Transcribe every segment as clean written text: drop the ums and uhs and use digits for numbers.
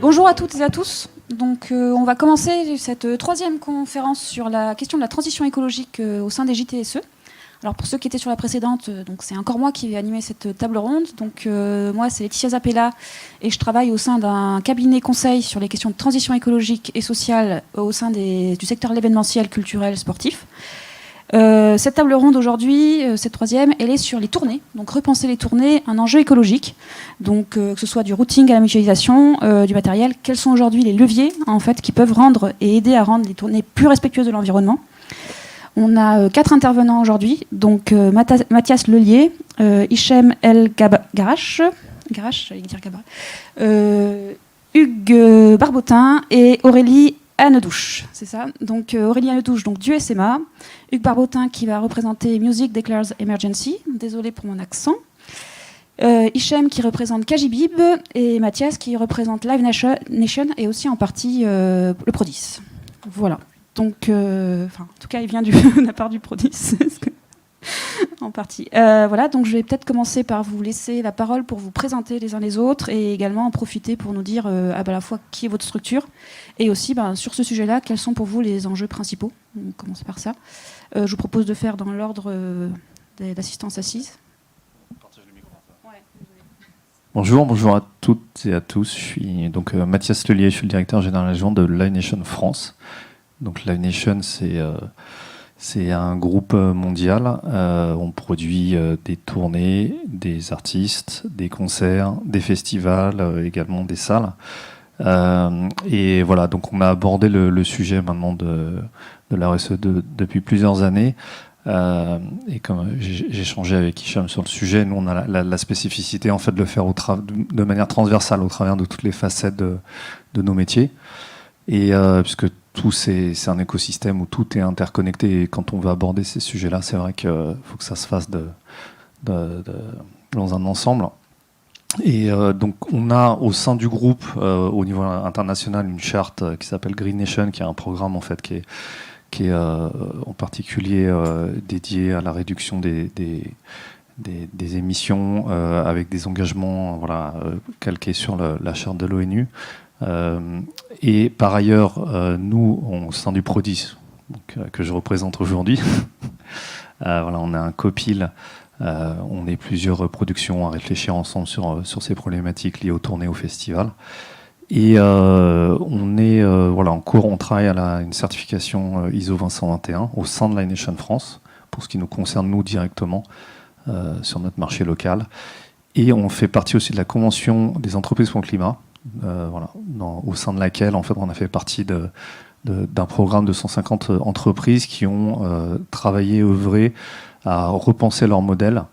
Bonjour à toutes et à tous. Donc, on va commencer cette troisième conférence sur la question de la transition écologique au sein des JTSE. Alors, pour ceux qui étaient sur la précédente, donc c'est encore moi qui vais animer cette table ronde. Donc, moi, c'est Laetitia Zappella et je travaille au sein d'un cabinet conseil sur les questions de transition écologique et sociale au sein du secteur de l'événementiel, culturel, sportif. Cette table ronde aujourd'hui, cette troisième, elle est sur les tournées. Donc repenser les tournées, un enjeu écologique. Donc que ce soit du routing à la mutualisation du matériel, quels sont aujourd'hui les leviers en fait qui peuvent rendre et aider à rendre les tournées plus respectueuses de l'environnement. On a 4 intervenants aujourd'hui. Donc Mathias Lelier, Hichem El Garache, j'allais dire Gabra, Hugues Barbotin et Aurélie Annedouche, c'est ça. Donc Aurélie Annedouche, donc du SMA. Hugues Barbotin qui va représenter Music Declares Emergency. Désolé pour mon accent. Hichem qui représente Kajibib et Mathias qui représente Live Nation et aussi en partie le Prodis. Voilà. Donc, en tout cas, il vient de la part du Prodis. En partie. Voilà, donc je vais peut-être commencer par vous laisser la parole pour vous présenter les uns les autres et également en profiter pour nous dire à la fois qui est votre structure et aussi sur ce sujet-là, quels sont pour vous les enjeux principaux. On va commencer par ça. Je vous propose de faire dans l'ordre d'assistance assise. Bonjour à toutes et à tous. Je suis donc Mathias Lelier, je suis le directeur général adjoint de Live Nation France. Donc Live Nation, c'est un groupe mondial. On produit des tournées, des artistes, des concerts, des festivals, également des salles. Et voilà, donc on a abordé le sujet maintenant de la RSE depuis plusieurs années. Et comme j'ai échangé avec Hichem sur le sujet, nous on a la spécificité en fait de le faire de manière transversale au travers de toutes les facettes de nos métiers. Et puisque tout c'est un écosystème où tout est interconnecté et quand on veut aborder ces sujets-là, c'est vrai qu'il faut que ça se fasse dans un ensemble. Et donc on a au sein du groupe, au niveau international, une charte qui s'appelle Green Nation, qui est un programme en fait qui est en particulier dédié à la réduction des émissions avec des engagements calqués sur la charte de l'ONU. Et par ailleurs, nous, au sein du Prodis, que je représente aujourd'hui, on a un copil, on est plusieurs productions à réfléchir ensemble sur ces problématiques liées aux tournées, au festival. Et on est en cours, on travaille à une certification ISO 20021 au sein de Live Nation France, pour ce qui nous concerne nous directement sur notre marché local. Et on fait partie aussi de la Convention des entreprises pour le climat, au sein de laquelle en fait, on a fait partie d'un programme de 150 entreprises qui ont travaillé, œuvré à repenser leur modèle,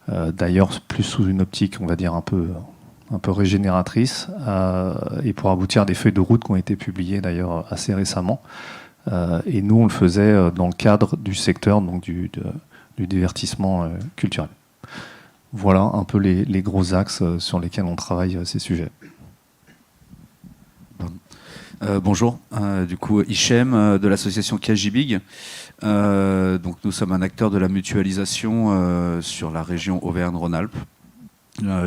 d'ailleurs plus sous une optique, on va dire, un peu régénératrice, et pour aboutir à des feuilles de route qui ont été publiées d'ailleurs assez récemment. Et nous, on le faisait dans le cadre du secteur donc du divertissement culturel. Voilà un peu les gros axes sur lesquels on travaille ces sujets. Bonjour, du coup Hichem de l'association Kajibig. Donc nous sommes un acteur de la mutualisation sur la région Auvergne-Rhône-Alpes,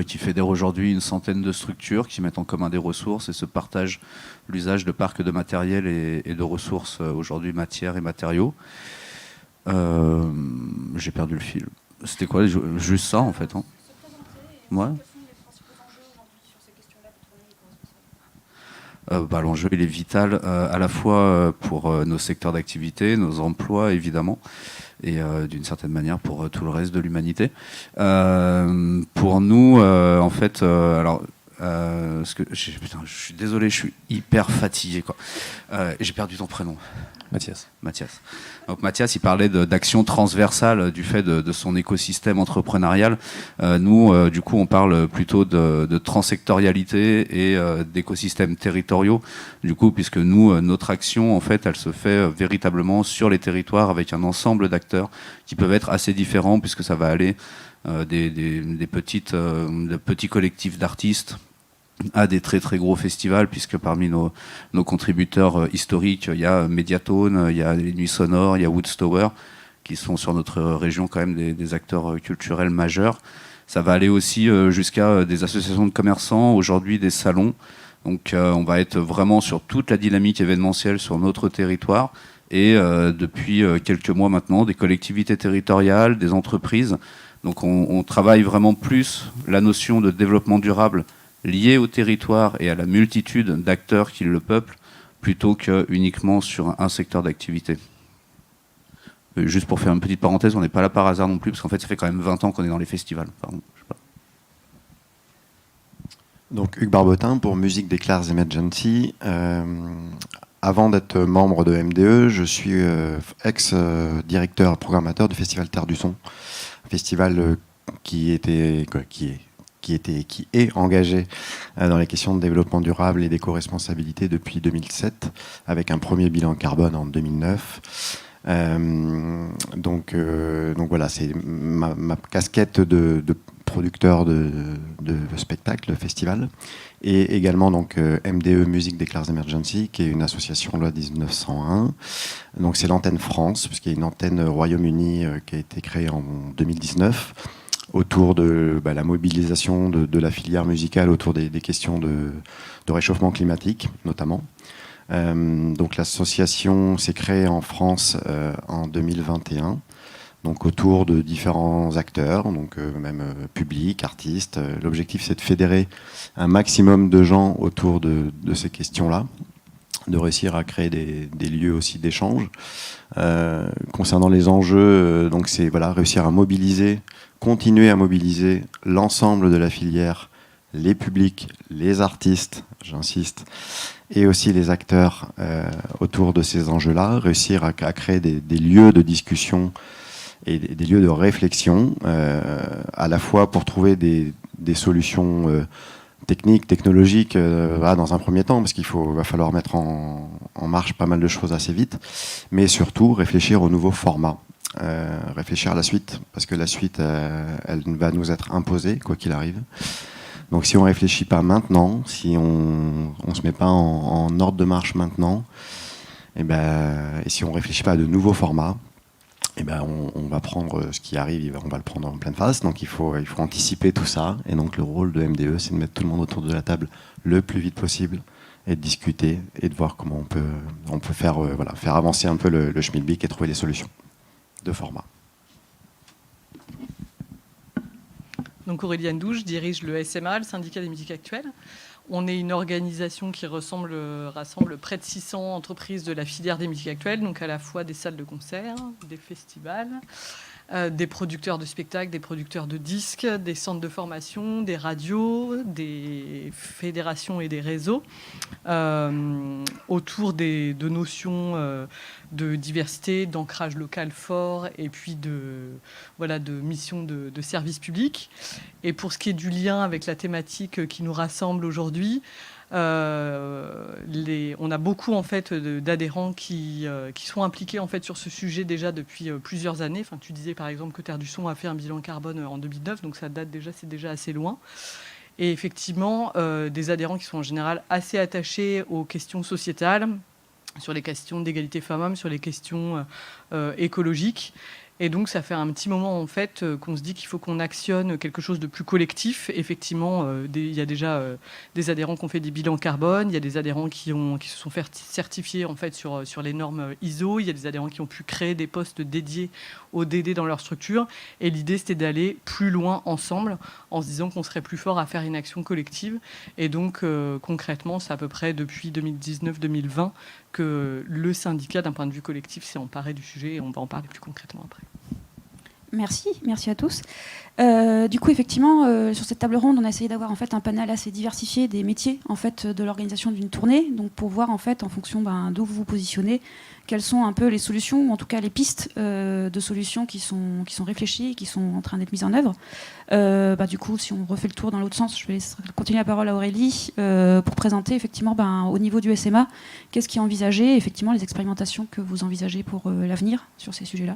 qui fédère aujourd'hui une centaine de structures qui mettent en commun des ressources et se partagent l'usage de parcs de matériel et de ressources, aujourd'hui matières et matériaux. J'ai perdu le fil. C'était quoi? Juste ça en fait, hein. Ouais. L'enjeu il est vital à la fois pour nos secteurs d'activité, nos emplois évidemment, et d'une certaine manière pour tout le reste de l'humanité. Pour nous, en fait, je suis désolé, je suis hyper fatigué, quoi. J'ai perdu ton prénom. Mathias. Donc Mathias, il parlait d'action transversale du fait de son écosystème entrepreneurial. Nous, du coup, on parle plutôt de transsectorialité et d'écosystèmes territoriaux. Du coup, puisque nous, notre action, en fait, elle se fait véritablement sur les territoires avec un ensemble d'acteurs qui peuvent être assez différents, puisque ça va aller des petits collectifs d'artistes à des très très gros festivals, puisque parmi nos contributeurs historiques, il y a Mediatone, il y a les Nuits Sonores, il y a Woodstower, qui sont sur notre région quand même des acteurs culturels majeurs. Ça va aller aussi jusqu'à des associations de commerçants, aujourd'hui des salons, Donc on va être vraiment sur toute la dynamique événementielle sur notre territoire et depuis quelques mois maintenant, des collectivités territoriales, des entreprises. Donc on travaille vraiment plus la notion de développement durable liée au territoire et à la multitude d'acteurs qui le peuplent plutôt que uniquement sur un secteur d'activité. Juste pour faire une petite parenthèse, on n'est pas là par hasard non plus, parce qu'en fait, ça fait quand même 20 ans qu'on est dans les festivals. Pardon, je sais pas. Donc, Hugues Barbotin pour Musique d'Éclairs Emergency. Avant d'être membre de MDE, je suis ex-directeur programmateur du Festival Terre du Son, un festival qui est engagé dans les questions de développement durable et d'éco-responsabilité depuis 2007, avec un premier bilan carbone en 2009. Donc voilà, c'est ma casquette de producteur de spectacle, de festival, et également donc MDE Musique d'Éclairs Emergency, qui est une association loi 1901. Donc c'est l'antenne France, puisqu'il y a une antenne Royaume-Uni qui a été créée en 2019 autour de la mobilisation de la filière musicale autour des questions de réchauffement climatique, notamment. Donc l'association s'est créée en France en 2021, donc autour de différents acteurs, donc même publics, artistes. L'objectif, c'est de fédérer un maximum de gens autour de ces questions-là, de réussir à créer des lieux aussi d'échange. Concernant les enjeux, donc c'est réussir à mobiliser, continuer à mobiliser l'ensemble de la filière, les publics, les artistes, j'insiste, et aussi les acteurs autour de ces enjeux-là, réussir à créer des lieux de discussion et des lieux de réflexion, à la fois pour trouver des solutions techniques, technologiques, dans un premier temps, parce va falloir mettre en marche pas mal de choses assez vite, mais surtout réfléchir au nouveau format, réfléchir à la suite, parce que la suite, elle va nous être imposée, quoi qu'il arrive. Donc si on ne réfléchit pas maintenant, si on ne se met pas en ordre de marche maintenant, et si on ne réfléchit pas à de nouveaux formats, on va prendre ce qui arrive, on va le prendre en pleine face. Donc il faut anticiper tout ça. Et donc le rôle de MDE, c'est de mettre tout le monde autour de la table le plus vite possible et de discuter et de voir comment on peut faire avancer un peu le schmilblick et trouver des solutions de format. Donc Auréliane Douche, je dirige le SMA, le syndicat des musiques actuelles. On est une organisation qui rassemble près de 600 entreprises de la filière des musiques actuelles, donc à la fois des salles de concert, des festivals, des producteurs de spectacles, des producteurs de disques, des centres de formation, des radios, des fédérations et des réseaux, autour de notions de diversité, d'ancrage local fort et puis de mission de service public. Et pour ce qui est du lien avec la thématique qui nous rassemble aujourd'hui, on a beaucoup en fait d'adhérents qui sont impliqués en fait sur ce sujet déjà depuis plusieurs années. Enfin, tu disais par exemple que Terre du Son a fait un bilan carbone en 2009, donc ça date déjà, c'est déjà assez loin. Et effectivement, des adhérents qui sont en général assez attachés aux questions sociétales, sur les questions d'égalité femmes-hommes, sur les questions écologiques. Et donc, ça fait un petit moment, en fait, qu'on se dit qu'il faut qu'on actionne quelque chose de plus collectif. Effectivement, il y a déjà des adhérents qui ont fait des bilans carbone. Il y a des adhérents qui se sont fait certifier, en fait, sur les normes ISO. Il y a des adhérents qui ont pu créer des postes dédiés aux DD dans leur structure. Et l'idée, c'était d'aller plus loin ensemble, en se disant qu'on serait plus fort à faire une action collective. Et donc, concrètement, c'est à peu près depuis 2019-2020 que le syndicat, d'un point de vue collectif, s'est emparé du sujet. Et on va en parler plus concrètement après. Merci à tous. Du coup, effectivement, sur cette table ronde, on a essayé d'avoir en fait un panel assez diversifié des métiers en fait de l'organisation d'une tournée, donc pour voir en fait en fonction d'où vous vous positionnez, quelles sont un peu les solutions, ou en tout cas les pistes de solutions qui sont réfléchies, qui sont en train d'être mises en œuvre. Du coup, si on refait le tour dans l'autre sens, je vais continuer la parole à Aurélie pour présenter effectivement au niveau du SMA, qu'est-ce qui est envisagé, effectivement les expérimentations que vous envisagez pour l'avenir sur ces sujets-là.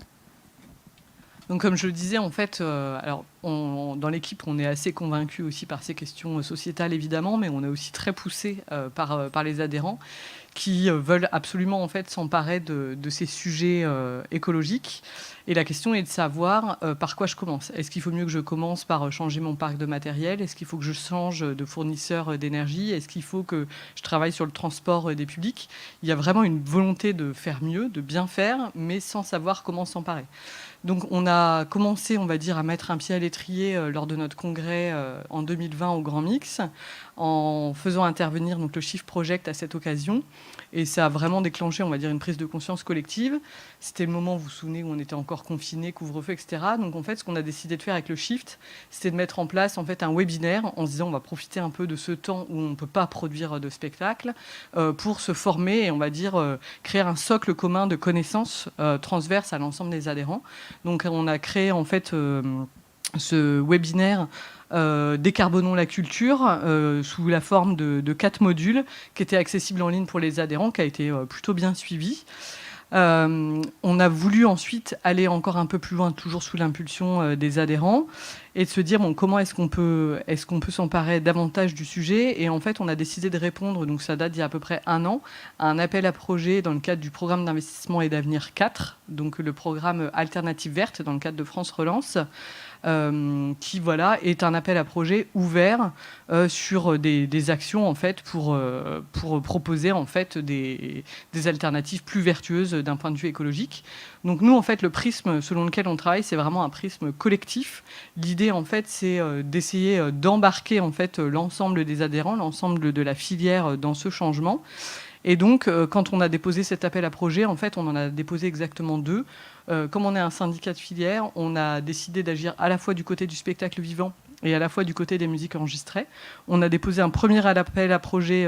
Donc, comme je le disais, en fait, alors dans l'équipe, on est assez convaincus aussi par ces questions sociétales, évidemment, mais on est aussi très poussé par les adhérents qui veulent absolument en fait s'emparer de ces sujets écologiques. Et la question est de savoir par quoi je commence. Est-ce qu'il faut mieux que je commence par changer mon parc de matériel? Est-ce qu'il faut que je change de fournisseur d'énergie? Est-ce qu'il faut que je travaille sur le transport des publics? Il y a vraiment une volonté de faire mieux, de bien faire, mais sans savoir comment s'emparer. Donc on a commencé, on va dire, à mettre un pied à l'étrier lors de notre congrès en 2020 au Grand Mix, en faisant intervenir donc, le Shift Project à cette occasion. Et ça a vraiment déclenché, on va dire, une prise de conscience collective. C'était le moment, vous vous souvenez, où on était encore confinés, couvre-feu, etc. Donc en fait, ce qu'on a décidé de faire avec le Shift, c'était de mettre en place en fait, un webinaire en se disant on va profiter un peu de ce temps où on ne peut pas produire de spectacle pour se former et, on va dire, créer un socle commun de connaissances transverses à l'ensemble des adhérents. Donc on a créé en fait ce webinaire Décarbonons la culture sous la forme de 4 modules qui étaient accessibles en ligne pour les adhérents, qui a été plutôt bien suivi. On a voulu ensuite aller encore un peu plus loin, toujours sous l'impulsion des adhérents, et de se dire bon, comment est-ce qu'on peut s'emparer davantage du sujet. Et en fait, on a décidé de répondre, donc ça date d'il y a à peu près 1 an, à un appel à projet dans le cadre du programme d'investissement et d'avenir 4, donc le programme Alternative Verte dans le cadre de France Relance, qui voilà, est un appel à projet ouvert sur des actions en fait, pour proposer en fait, des alternatives plus vertueuses d'un point de vue écologique. Donc nous, en fait, le prisme selon lequel on travaille, c'est vraiment un prisme collectif. L'idée, en fait, c'est d'essayer d'embarquer en fait, l'ensemble des adhérents, l'ensemble de la filière dans ce changement. Et donc, quand on a déposé cet appel à projet, en fait, on en a déposé exactement 2. Comme on est un syndicat de filière, on a décidé d'agir à la fois du côté du spectacle vivant et à la fois du côté des musiques enregistrées. On a déposé un premier appel à projet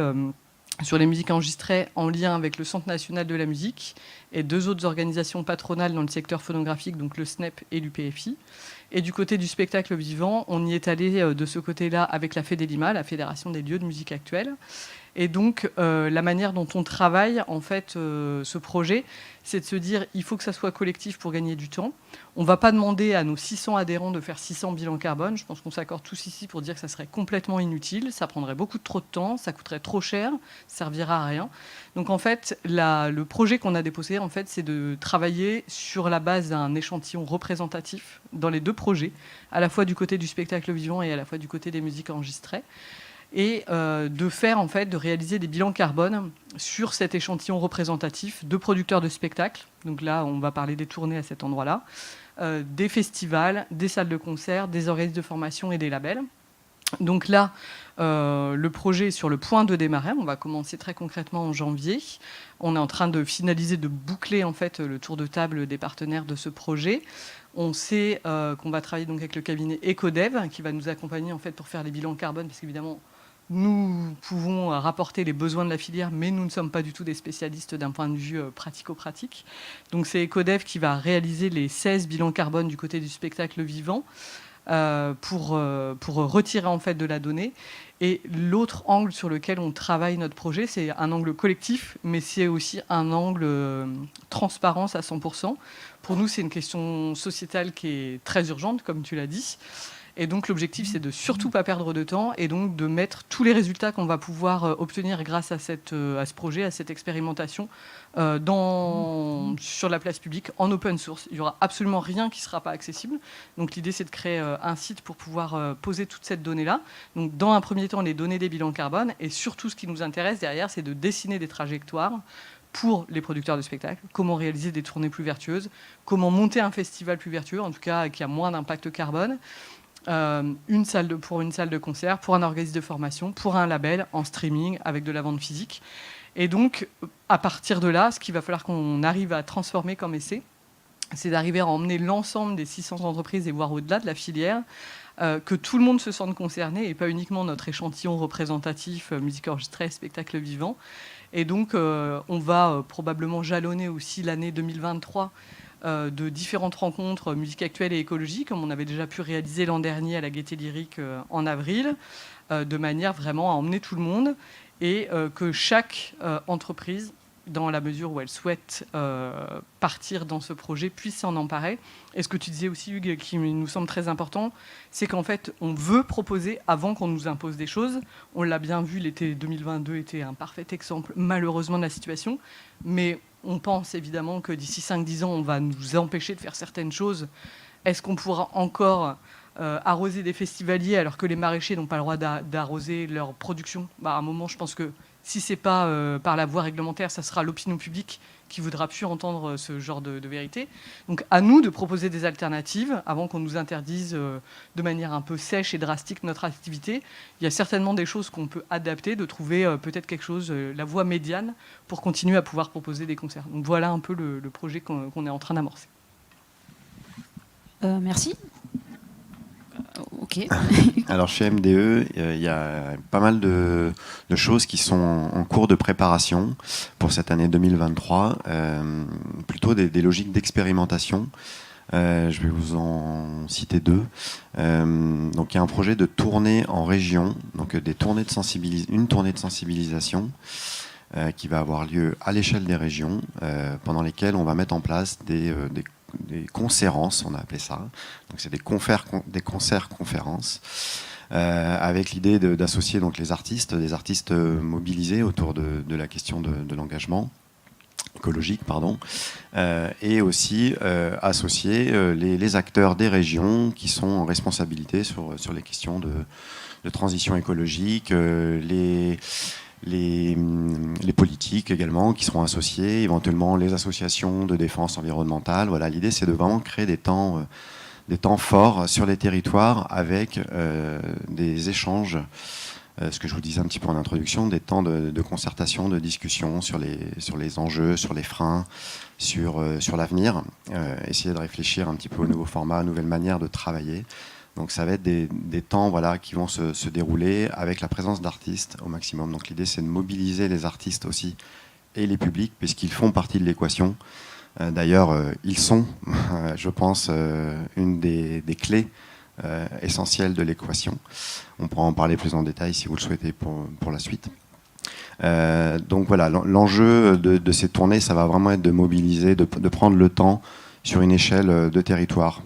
sur les musiques enregistrées en lien avec le Centre national de la musique et 2 autres organisations patronales dans le secteur phonographique, donc le SNEP et l'UPFI. Et du côté du spectacle vivant, on y est allé de ce côté-là avec la FEDELIMA, la Fédération des lieux de musique actuelle. Et donc, la manière dont on travaille, en fait, ce projet, c'est de se dire il faut que ça soit collectif pour gagner du temps. On ne va pas demander à nos 600 adhérents de faire 600 bilans carbone. Je pense qu'on s'accorde tous ici pour dire que ça serait complètement inutile. Ça prendrait beaucoup trop de temps, ça coûterait trop cher, ça ne servira à rien. Donc, en fait, le projet qu'on a déposé, en fait, c'est de travailler sur la base d'un échantillon représentatif dans les 2 projets, à la fois du côté du spectacle vivant et à la fois du côté des musiques enregistrées. Et de réaliser des bilans carbone sur cet échantillon représentatif de producteurs de spectacles. Donc là, on va parler des tournées à cet endroit-là, des festivals, des salles de concert, des organismes de formation et des labels. Donc là, le projet est sur le point de démarrer. On va commencer très concrètement en janvier. On est en train de finaliser, de boucler en fait le tour de table des partenaires de ce projet. On sait qu'on va travailler donc avec le cabinet Ecodev qui va nous accompagner en fait pour faire les bilans carbone, parce qu'évidemment, nous pouvons rapporter les besoins de la filière, mais nous ne sommes pas du tout des spécialistes d'un point de vue pratico-pratique. Donc c'est Ecodev qui va réaliser les 16 bilans carbone du côté du spectacle vivant pour retirer en fait de la donnée. Et l'autre angle sur lequel on travaille notre projet, c'est un angle collectif, mais c'est aussi un angle transparence à 100%. Pour nous, c'est une question sociétale qui est très urgente, comme tu l'as dit. Et donc l'objectif, c'est de surtout pas perdre de temps et donc de mettre tous les résultats qu'on va pouvoir obtenir grâce à ce projet, à cette expérimentation, sur la place publique, en open source. Il n'y aura absolument rien qui ne sera pas accessible. Donc l'idée, c'est de créer un site pour pouvoir poser toute cette donnée-là. Donc dans un premier temps, les données des bilans carbone. Et surtout, ce qui nous intéresse derrière, c'est de dessiner des trajectoires pour les producteurs de spectacles, comment réaliser des tournées plus vertueuses, comment monter un festival plus vertueux, en tout cas qui a moins d'impact carbone, pour une salle de concert, pour un organisme de formation, pour un label en streaming avec de la vente physique. Et donc, à partir de là, ce qu'il va falloir qu'on arrive à transformer comme essai, c'est d'arriver à emmener l'ensemble des 600 entreprises et voire au-delà de la filière, que tout le monde se sente concerné et pas uniquement notre échantillon représentatif, musique enregistrée, spectacle vivant. Et donc, on va probablement jalonner aussi l'année 2023 de différentes rencontres musique actuelle et écologie, comme on avait déjà pu réaliser l'an dernier à la Gaîté Lyrique en avril, de manière vraiment à emmener tout le monde et que chaque entreprise dans la mesure où elles souhaitent partir dans ce projet, puissent s'en emparer. Et ce que tu disais aussi, Hugues, qui nous semble très important, c'est qu'en fait, on veut proposer avant qu'on nous impose des choses. On l'a bien vu, l'été 2022 était un parfait exemple, malheureusement, de la situation. Mais on pense évidemment que d'ici 5-10 ans, on va nous empêcher de faire certaines choses. Est-ce qu'on pourra encore arroser des festivaliers alors que les maraîchers n'ont pas le droit d'arroser leur production ? À un moment, je pense que si ce n'est pas par la voie réglementaire, ça sera l'opinion publique qui ne voudra plus entendre ce genre de vérité. Donc à nous de proposer des alternatives avant qu'on nous interdise de manière un peu sèche et drastique notre activité. Il y a certainement des choses qu'on peut adapter, de trouver peut-être quelque chose, la voie médiane, pour continuer à pouvoir proposer des concerts. Donc voilà un peu le projet qu'on est en train d'amorcer. Merci. Ok. Alors chez MDE, il y a pas mal de choses qui sont en cours de préparation pour cette année 2023, plutôt des logiques d'expérimentation. Je vais vous en citer deux. Donc il y a un projet de tournée en région, donc une tournée de sensibilisation qui va avoir lieu à l'échelle des régions, pendant lesquelles on va mettre en place des conférences, on a appelé ça. Donc c'est des concerts-conférences, avec l'idée d'associer donc des artistes mobilisés autour de la question de l'engagement écologique, et aussi associer les acteurs des régions qui sont en responsabilité sur les questions de transition écologique, les politiques également qui seront associés, éventuellement les associations de défense environnementale. Voilà, l'idée c'est de vraiment créer des temps forts sur les territoires avec des échanges, ce que je vous disais un petit peu en introduction, des temps de concertation, de discussion sur les enjeux, sur les freins, sur l'avenir, essayer de réfléchir un petit peu au nouveau format, nouvelle manière de travailler. Donc ça va être des temps qui vont se dérouler avec la présence d'artistes au maximum. Donc l'idée c'est de mobiliser les artistes aussi et les publics puisqu'ils font partie de l'équation. D'ailleurs, ils sont, je pense, une des clés essentielles de l'équation. On pourra en parler plus en détail si vous le souhaitez pour la suite. Donc voilà, l'enjeu de ces tournées, ça va vraiment être de mobiliser, de prendre le temps sur une échelle de territoire,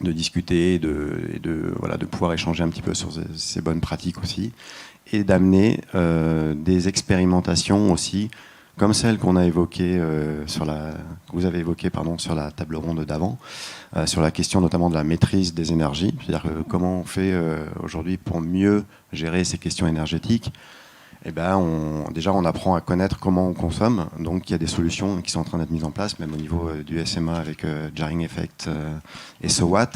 de discuter et de pouvoir échanger un petit peu sur ces bonnes pratiques aussi, et d'amener des expérimentations aussi, comme celle qu'on a évoquée que vous avez évoquée sur la table ronde d'avant, sur la question notamment de la maîtrise des énergies, c'est-à-dire comment on fait aujourd'hui pour mieux gérer ces questions énergétiques. Déjà on apprend à connaître comment on consomme, donc il y a des solutions qui sont en train d'être mises en place, même au niveau du SMA avec Jarring Effect et SOWAT.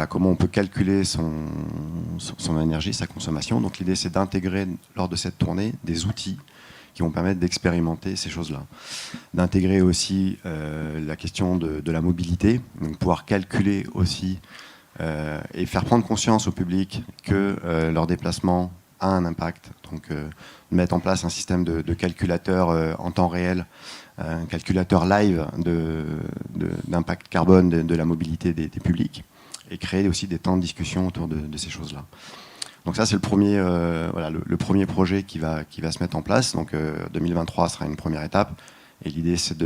Comment on peut calculer son énergie, sa consommation. Donc l'idée c'est d'intégrer lors de cette tournée des outils qui vont permettre d'expérimenter ces choses-là. D'intégrer aussi la question de la mobilité, donc pouvoir calculer aussi et faire prendre conscience au public que leur déplacement a un impact. Donc mettre en place un système de calculateur en temps réel, un calculateur live d'impact carbone de la mobilité des publics, et créer aussi des temps de discussion autour de ces choses-là. Donc ça c'est le premier projet qui va se mettre en place. Donc 2023 sera une première étape, et l'idée c'est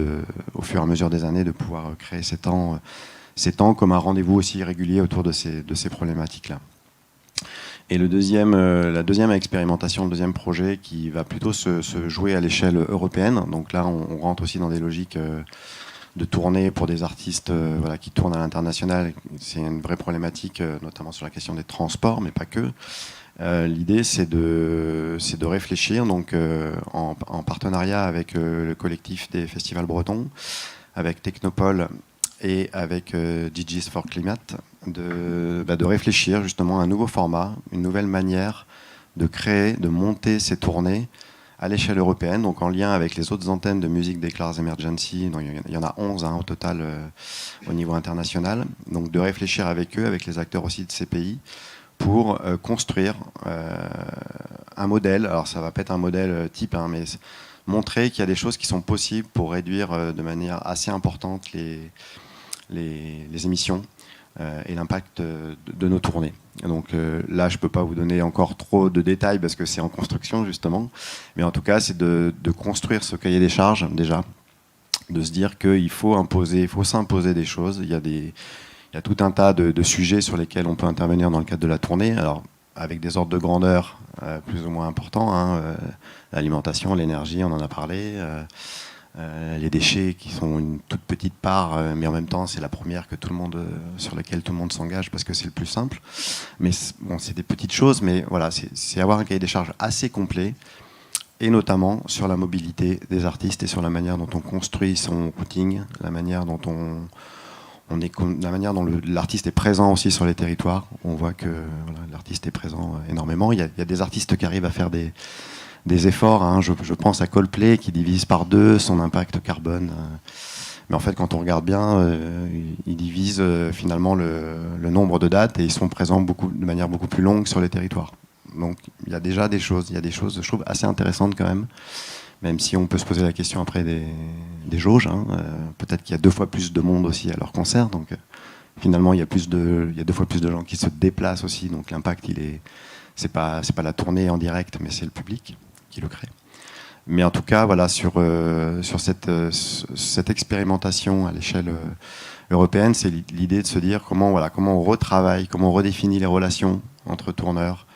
au fur et à mesure des années de pouvoir créer ces temps comme un rendez-vous aussi régulier autour de ces problématiques-là. Et la deuxième expérimentation, le deuxième projet qui va plutôt se jouer à l'échelle européenne. Donc là, on rentre aussi dans des logiques de tournée pour des artistes qui tournent à l'international. C'est une vraie problématique, notamment sur la question des transports, mais pas que. L'idée, c'est de réfléchir donc, en partenariat avec le collectif des festivals bretons, avec Technopole et avec DJs for Climate, de réfléchir justement à un nouveau format, une nouvelle manière de créer, de monter ces tournées à l'échelle européenne, donc en lien avec les autres antennes de Music Declares Emergency. Donc, il y en a 11 au total au niveau international. Donc de réfléchir avec eux, avec les acteurs aussi de ces pays, pour construire un modèle. Alors ça va pas être un modèle type, mais montrer qu'il y a des choses qui sont possibles pour réduire de manière assez importante les émissions. et l'impact de nos tournées. Donc là, je ne peux pas vous donner encore trop de détails parce que c'est en construction justement, mais en tout cas, c'est de construire ce cahier des charges déjà, de se dire qu'il faut s'imposer des choses. Il y a tout un tas de sujets sur lesquels on peut intervenir dans le cadre de la tournée, alors avec des ordres de grandeur plus ou moins importants, hein, l'alimentation, l'énergie, on en a parlé, les déchets qui sont une toute petite part, mais en même temps c'est la première sur laquelle tout le monde s'engage parce que c'est le plus simple. Mais bon, c'est des petites choses, mais voilà, c'est avoir un cahier des charges assez complet, et notamment sur la mobilité des artistes et sur la manière dont on construit son routing, la manière dont l'artiste est présent aussi sur les territoires. On voit que voilà, l'artiste est présent énormément. Il y a des artistes qui arrivent à faire des efforts. Hein. Je pense à Coldplay qui divise par 2 son impact carbone. Mais en fait, quand on regarde bien, ils divisent finalement le nombre de dates et ils sont présents de manière beaucoup plus longue sur les territoires. Donc il y a déjà des choses, je trouve, assez intéressantes quand même si on peut se poser la question après des jauges. Hein. Peut-être qu'il y a 2 fois plus de monde aussi à leur concert. Donc finalement, il y a 2 fois plus de gens qui se déplacent aussi. Donc l'impact, c'est pas la tournée en direct, mais c'est le public qui le crée. Mais en tout cas, voilà, sur cette expérimentation à l'échelle européenne, c'est l'idée de se dire comment on retravaille, comment on redéfinit les relations entre tourneurs,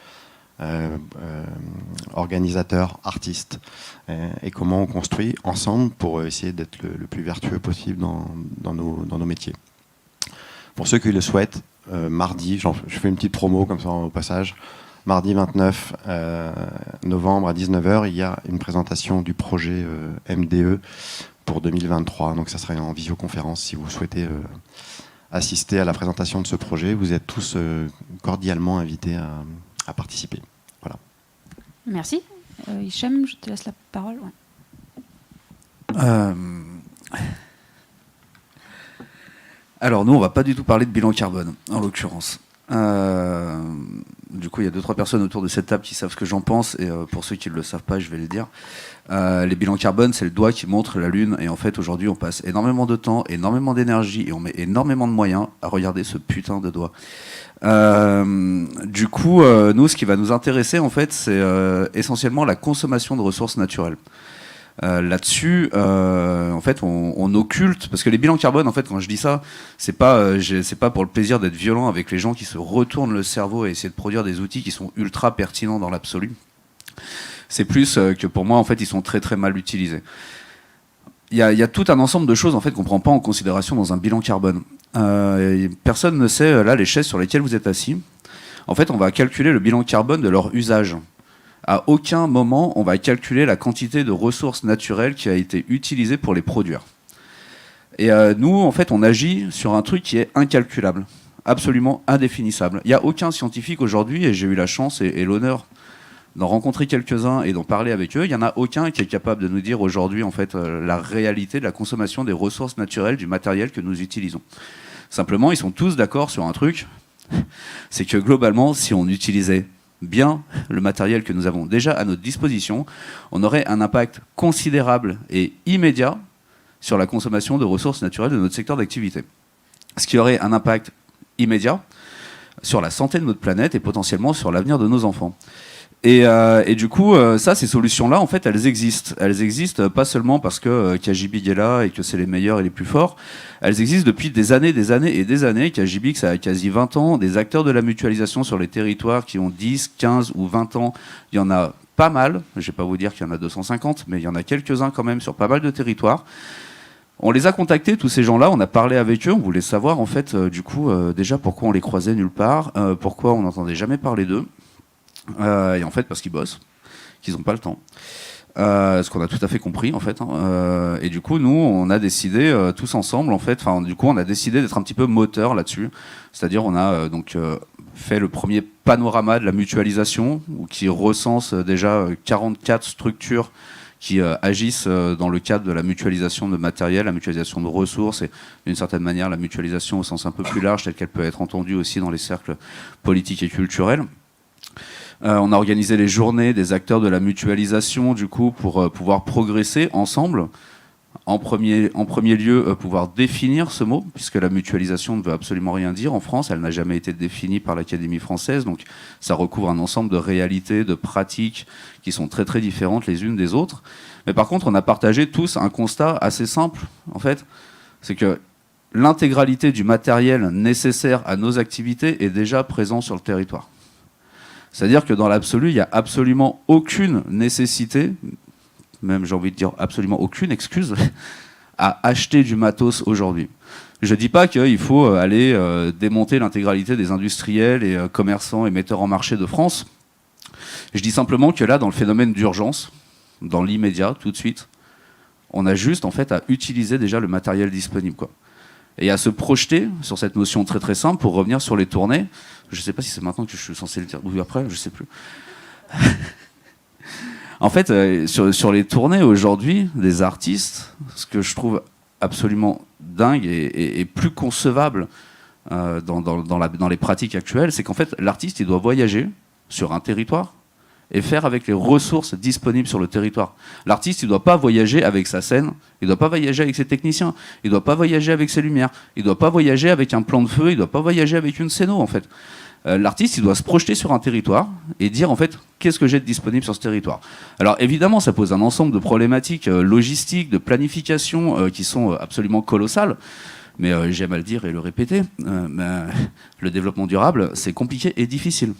organisateurs, artistes, et comment on construit ensemble pour essayer d'être le plus vertueux possible dans nos métiers. Pour ceux qui le souhaitent, mardi, je fais une petite promo comme ça au passage. Mardi 29 novembre à 19h, il y a une présentation du projet MDE pour 2023. Donc ça sera en visioconférence. Si vous souhaitez assister à la présentation de ce projet, vous êtes tous cordialement invités à participer. Voilà. Merci. Hichem, je te laisse la parole. Ouais. Alors nous, on va pas du tout parler de bilan carbone, en l'occurrence. Du coup, il y a 2-3 personnes autour de cette table qui savent ce que j'en pense, et pour ceux qui ne le savent pas, je vais les dire. Les bilans carbone, c'est le doigt qui montre la Lune, et en fait, aujourd'hui, on passe énormément de temps, énormément d'énergie, et on met énormément de moyens à regarder ce putain de doigt. Du coup, nous, ce qui va nous intéresser, en fait, c'est essentiellement la consommation de ressources naturelles. Là-dessus, en fait, on occulte, parce que les bilans carbone, en fait, quand je dis ça, c'est pas pour le plaisir d'être violent avec les gens qui se retournent le cerveau et essayer de produire des outils qui sont ultra pertinents dans l'absolu. C'est plus que pour moi, en fait, ils sont très très mal utilisés. Il y a tout un ensemble de choses en fait qu'on prend pas en considération dans un bilan carbone. Personne ne sait là les chaises sur lesquelles vous êtes assis. En fait, on va calculer le bilan carbone de leur usage. À aucun moment, on va calculer la quantité de ressources naturelles qui a été utilisée pour les produire. Et nous, en fait, on agit sur un truc qui est incalculable, absolument indéfinissable. Il n'y a aucun scientifique aujourd'hui, et j'ai eu la chance et l'honneur d'en rencontrer quelques-uns et d'en parler avec eux, il n'y en a aucun qui est capable de nous dire aujourd'hui en fait, la réalité de la consommation des ressources naturelles du matériel que nous utilisons. Simplement, ils sont tous d'accord sur un truc, c'est que globalement, si on utilisait bien le matériel que nous avons déjà à notre disposition, on aurait un impact considérable et immédiat sur la consommation de ressources naturelles de notre secteur d'activité. Ce qui aurait un impact immédiat sur la santé de notre planète et potentiellement sur l'avenir de nos enfants. Et du coup, ces solutions-là, en fait, elles existent. Elles existent pas seulement parce que Kajibig est là et que c'est les meilleurs et les plus forts. Elles existent depuis des années et des années. Kajibig, ça a quasi 20 ans. Des acteurs de la mutualisation sur les territoires qui ont 10, 15 ou 20 ans, il y en a pas mal. Je vais pas vous dire qu'il y en a 250, mais il y en a quelques-uns quand même sur pas mal de territoires. On les a contactés, tous ces gens-là, on a parlé avec eux, on voulait savoir, en fait, du coup, déjà pourquoi on les croisait nulle part, pourquoi on n'entendait jamais parler d'eux. Et en fait parce qu'ils bossent, qu'ils n'ont pas le temps, ce qu'on a tout à fait compris en fait, hein. Et du coup nous on a décidé tous ensemble en fait, on a décidé d'être un petit peu moteur là-dessus, c'est-à-dire on a fait le premier panorama de la mutualisation qui recense déjà 44 structures qui agissent dans le cadre de la mutualisation de matériel, la mutualisation de ressources et d'une certaine manière la mutualisation au sens un peu plus large telle qu'elle peut être entendue aussi dans les cercles politiques et culturels. On a organisé les journées des acteurs de la mutualisation du coup pour pouvoir progresser ensemble En premier lieu, pouvoir définir ce mot, puisque la mutualisation ne veut absolument rien dire en France, elle n'a jamais été définie par l'Académie française, donc ça recouvre un ensemble de réalités, de pratiques qui sont très très différentes les unes des autres. Mais par contre, on a partagé tous un constat assez simple, en fait, c'est que l'intégralité du matériel nécessaire à nos activités est déjà présent sur le territoire. C'est-à-dire que dans l'absolu, il n'y a absolument aucune nécessité, même j'ai envie de dire absolument aucune excuse, à acheter du matos aujourd'hui. Je ne dis pas qu'il faut aller démonter l'intégralité des industriels et commerçants et metteurs en marché de France. Je dis simplement que là, dans le phénomène d'urgence, dans l'immédiat, tout de suite, on a juste en fait à utiliser déjà le matériel disponible, quoi. Et à se projeter sur cette notion très très simple pour revenir sur les tournées. Je ne sais pas si c'est maintenant que je suis censé le dire ou après, je ne sais plus. En fait, sur les tournées aujourd'hui des artistes, ce que je trouve absolument dingue et plus concevable dans les pratiques actuelles, c'est qu'en fait l'artiste il doit voyager sur un territoire et faire avec les ressources disponibles sur le territoire. L'artiste, il ne doit pas voyager avec sa scène, il ne doit pas voyager avec ses techniciens, il ne doit pas voyager avec ses lumières, il ne doit pas voyager avec un plan de feu, il ne doit pas voyager avec une scéno, en fait. L'artiste, il doit se projeter sur un territoire et dire, en fait, qu'est-ce que j'ai de disponible sur ce territoire. Alors, évidemment, ça pose un ensemble de problématiques logistiques, de planification qui sont absolument colossales. Mais j'aime à le dire et le répéter, le développement durable, c'est compliqué et difficile.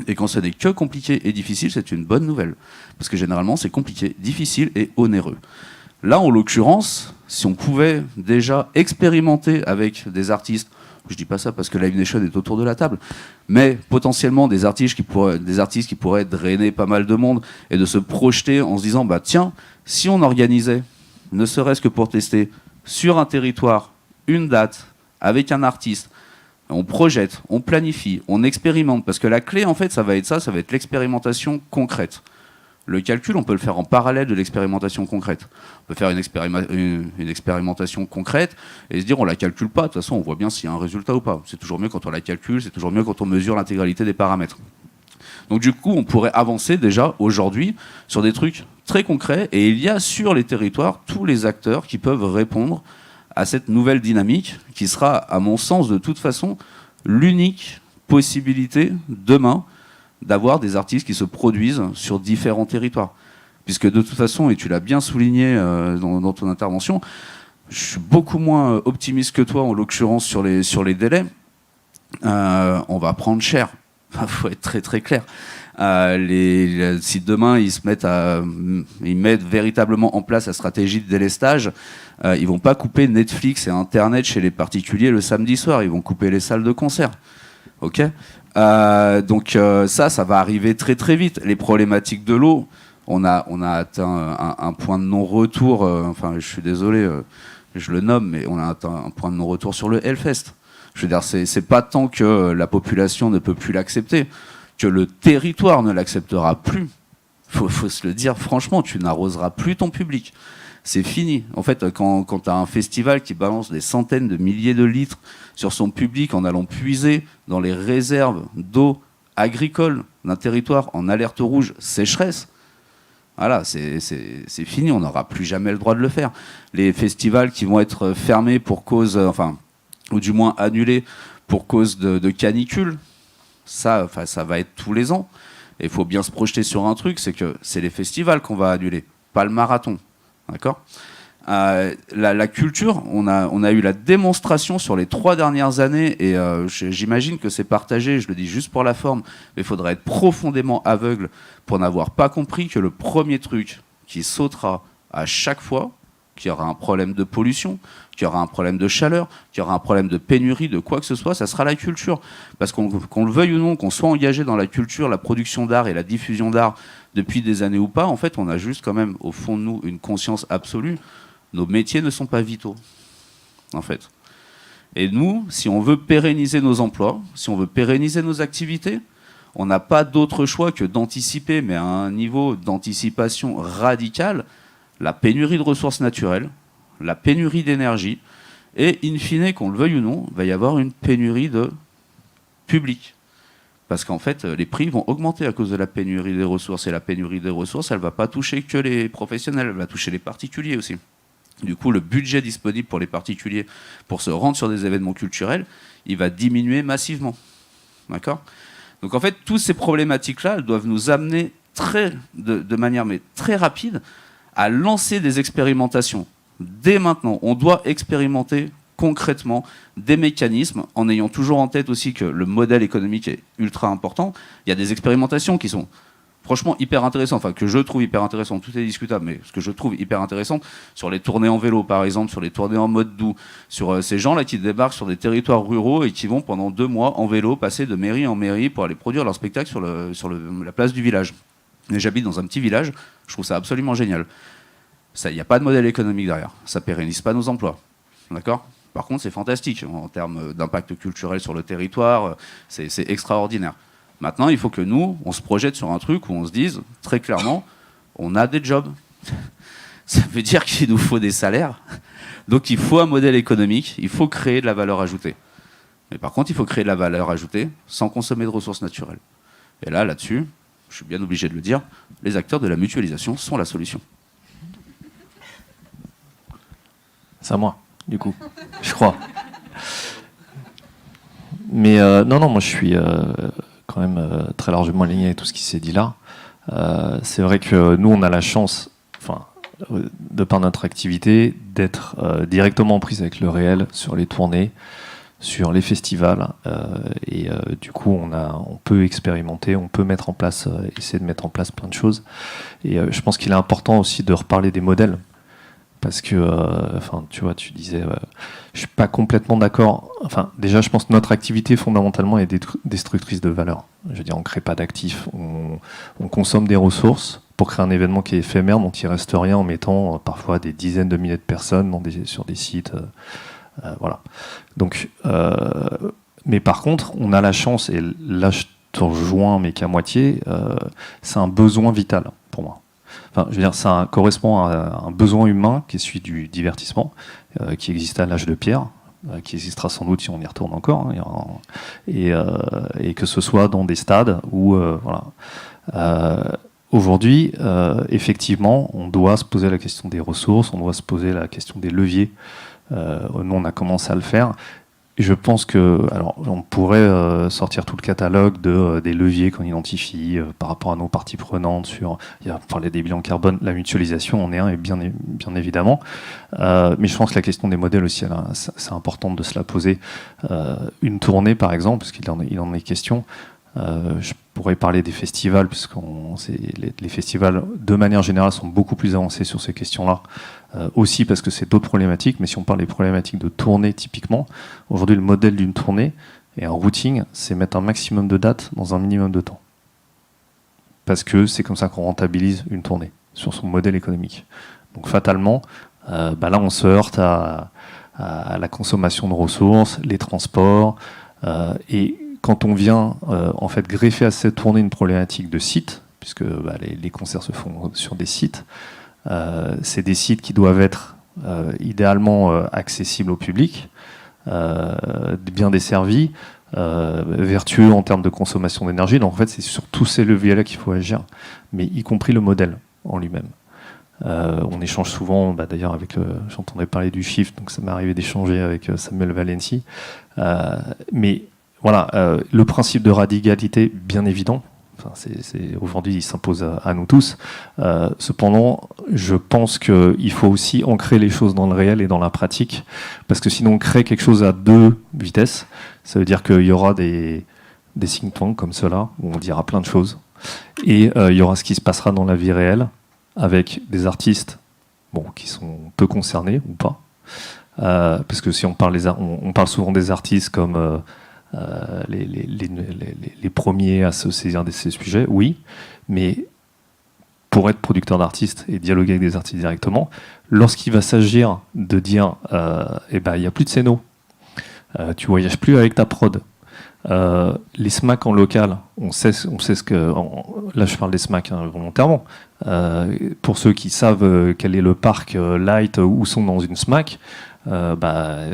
Et quand ce n'est que compliqué et difficile, c'est une bonne nouvelle. Parce que généralement, c'est compliqué, difficile et onéreux. Là, en l'occurrence, si on pouvait déjà expérimenter avec des artistes, je ne dis pas ça parce que Live Nation est autour de la table, mais potentiellement des artistes qui pourraient drainer pas mal de monde et de se projeter en se disant, bah tiens, si on organisait, ne serait-ce que pour tester, sur un territoire, une date, avec un artiste, on projette, on planifie, on expérimente, parce que la clé, en fait, ça va être l'expérimentation concrète. Le calcul, on peut le faire en parallèle de l'expérimentation concrète. On peut faire une expérimentation concrète et se dire, on la calcule pas, de toute façon, on voit bien s'il y a un résultat ou pas. C'est toujours mieux quand on la calcule, c'est toujours mieux quand on mesure l'intégralité des paramètres. Donc du coup, on pourrait avancer déjà aujourd'hui sur des trucs très concrets, et il y a sur les territoires tous les acteurs qui peuvent répondre à cette nouvelle dynamique qui sera, à mon sens, de toute façon, l'unique possibilité demain d'avoir des artistes qui se produisent sur différents territoires. Puisque de toute façon, et tu l'as bien souligné dans ton intervention, je suis beaucoup moins optimiste que toi, en l'occurrence, sur les délais. On va prendre cher. Il faut être très très clair. Si demain ils mettent véritablement en place la stratégie de délestage, ils vont pas couper Netflix et Internet chez les particuliers le samedi soir, ils vont couper les salles de concert. Ok, donc ça va arriver très très vite. Les problématiques de l'eau, on a atteint un point de non-retour. Enfin, je suis désolé, je le nomme, mais on a atteint un point de non-retour sur le Hellfest. Je veux dire, c'est pas tant que la population ne peut plus l'accepter, que le territoire ne l'acceptera plus. Faut se le dire franchement, tu n'arroseras plus ton public. C'est fini. En fait, quand tu as un festival qui balance des centaines de milliers de litres sur son public en allant puiser dans les réserves d'eau agricole d'un territoire en alerte rouge sécheresse, voilà, c'est fini, on n'aura plus jamais le droit de le faire. Les festivals qui vont être fermés pour cause, ou du moins annulés pour cause de canicule, ça va être tous les ans. Et il faut bien se projeter sur un truc, c'est que c'est les festivals qu'on va annuler, pas le marathon. D'accord ? La culture, on a eu la démonstration sur les 3 dernières années, et j'imagine que c'est partagé, je le dis juste pour la forme, mais il faudrait être profondément aveugle pour n'avoir pas compris que le premier truc qui sautera à chaque fois, qu'il y aura un problème de pollution, qu'il y aura un problème de chaleur, qu'il y aura un problème de pénurie, de quoi que ce soit, ça sera la culture. Parce qu'on le veuille ou non, qu'on soit engagé dans la culture, la production d'art et la diffusion d'art depuis des années ou pas, en fait, on a juste quand même, au fond de nous, une conscience absolue. Nos métiers ne sont pas vitaux, en fait. Et nous, si on veut pérenniser nos emplois, si on veut pérenniser nos activités, on n'a pas d'autre choix que d'anticiper, mais à un niveau d'anticipation radical, la pénurie de ressources naturelles, la pénurie d'énergie, et in fine, qu'on le veuille ou non, il va y avoir une pénurie de public. Parce qu'en fait, les prix vont augmenter à cause de la pénurie des ressources, et la pénurie des ressources, elle ne va pas toucher que les professionnels, elle va toucher les particuliers aussi. Du coup, le budget disponible pour les particuliers pour se rendre sur des événements culturels, il va diminuer massivement. D'accord ? Donc en fait, toutes ces problématiques-là, elles doivent nous amener de manière très rapide à lancer des expérimentations. Dès maintenant, on doit expérimenter concrètement des mécanismes, en ayant toujours en tête aussi que le modèle économique est ultra important. Il y a des expérimentations qui sont franchement hyper intéressant, enfin que je trouve hyper intéressant, tout est discutable, mais ce que je trouve hyper intéressant, sur les tournées en vélo par exemple, sur les tournées en mode doux, sur ces gens-là qui débarquent sur des territoires ruraux et qui vont pendant 2 mois en vélo passer de mairie en mairie pour aller produire leur spectacle sur la place du village. Et j'habite dans un petit village, je trouve ça absolument génial. Il n'y a pas de modèle économique derrière, ça pérennise pas nos emplois, d'accord ? Par contre c'est fantastique, en termes d'impact culturel sur le territoire, c'est extraordinaire. Maintenant, il faut que nous, on se projette sur un truc où on se dise, très clairement, on a des jobs. Ça veut dire qu'il nous faut des salaires. Donc il faut un modèle économique, il faut créer de la valeur ajoutée. Mais par contre, il faut créer de la valeur ajoutée sans consommer de ressources naturelles. Et là-dessus, je suis bien obligé de le dire, les acteurs de la mutualisation sont la solution. C'est à moi, du coup, je crois. Mais non, moi je suis... quand même très largement aligné avec tout ce qui s'est dit là. C'est vrai que nous, on a la chance, de par notre activité, d'être directement en prise avec le réel sur les tournées, sur les festivals. Et du coup, on peut expérimenter, on peut mettre en place, essayer de mettre en place plein de choses. Et je pense qu'il est important aussi de reparler des modèles. Parce que, tu vois, tu disais, je suis pas complètement d'accord. Enfin, déjà, je pense que notre activité fondamentalement est destructrice de valeur. Je veux dire, on crée pas d'actifs, on consomme des ressources pour créer un événement qui est éphémère, dont il reste rien en mettant parfois des dizaines de milliers de personnes sur des sites, voilà. Donc, mais par contre, on a la chance, et là, je te rejoins, mais qu'à moitié, c'est un besoin vital pour moi. Enfin, je veux dire, ça correspond à un besoin humain qui est celui du divertissement, qui existait à l'âge de pierre, qui existera sans doute si on y retourne encore, hein, et que ce soit dans des stades où, voilà. Aujourd'hui, effectivement, on doit se poser la question des ressources, on doit se poser la question des leviers. Nous, on a commencé à le faire. Et je pense que, alors, on pourrait sortir tout le catalogue des leviers qu'on identifie par rapport à nos parties prenantes sur, il y a parlé des bilans carbone, la mutualisation en est un, et bien évidemment. Mais je pense que la question des modèles aussi, c'est important de se la poser. Une tournée, par exemple, parce qu'il en est question. Je pourrais parler des festivals, puisque les festivals, de manière générale, sont beaucoup plus avancés sur ces questions-là. Aussi parce que c'est d'autres problématiques, mais si on parle des problématiques de tournée typiquement, aujourd'hui le modèle d'une tournée et un routing, c'est mettre un maximum de dates dans un minimum de temps. Parce que c'est comme ça qu'on rentabilise une tournée, sur son modèle économique. Donc fatalement, là on se heurte à la consommation de ressources, les transports, et quand on vient en fait greffer à cette tournée une problématique de site, puisque les concerts se font sur des sites, c'est des sites qui doivent être idéalement accessibles au public, bien desservis, vertueux en termes de consommation d'énergie. Donc en fait, c'est sur tous ces leviers-là qu'il faut agir, mais y compris le modèle en lui-même. On échange souvent, d'ailleurs, j'entendais parler du Shift, donc ça m'est arrivé d'échanger avec Samuel Valenci. Mais voilà, le principe de radicalité, bien évident. Enfin, aujourd'hui, il s'impose à nous tous. Cependant, je pense qu'il faut aussi ancrer les choses dans le réel et dans la pratique, parce que sinon on crée quelque chose à deux vitesses. Ça veut dire qu'il y aura des think tanks comme cela, où on dira plein de choses, et il y aura ce qui se passera dans la vie réelle, avec des artistes qui sont peu concernés ou pas. Parce que si on parle souvent des artistes comme... les premiers à se saisir de ces sujets, oui, mais pour être producteur d'artistes et dialoguer avec des artistes directement, lorsqu'il va s'agir de dire il n'y a plus de scéno, tu voyages plus avec ta prod, les SMAC en local, on sait ce que... Là je parle des SMAC volontairement, pour ceux qui savent quel est le parc light où sont dans une SMAC,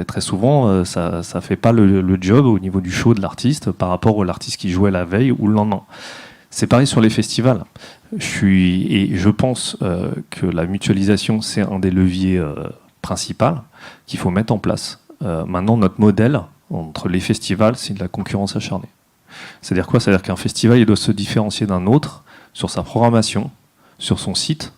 très souvent, ça ne fait pas le job au niveau du show de l'artiste par rapport à l'artiste qui jouait la veille ou le lendemain. C'est pareil sur les festivals. Je pense que la mutualisation, c'est un des leviers principales qu'il faut mettre en place. Maintenant, notre modèle entre les festivals, c'est de la concurrence acharnée. C'est-à-dire quoi? C'est-à-dire qu'un festival, il doit se différencier d'un autre sur sa programmation, sur son site,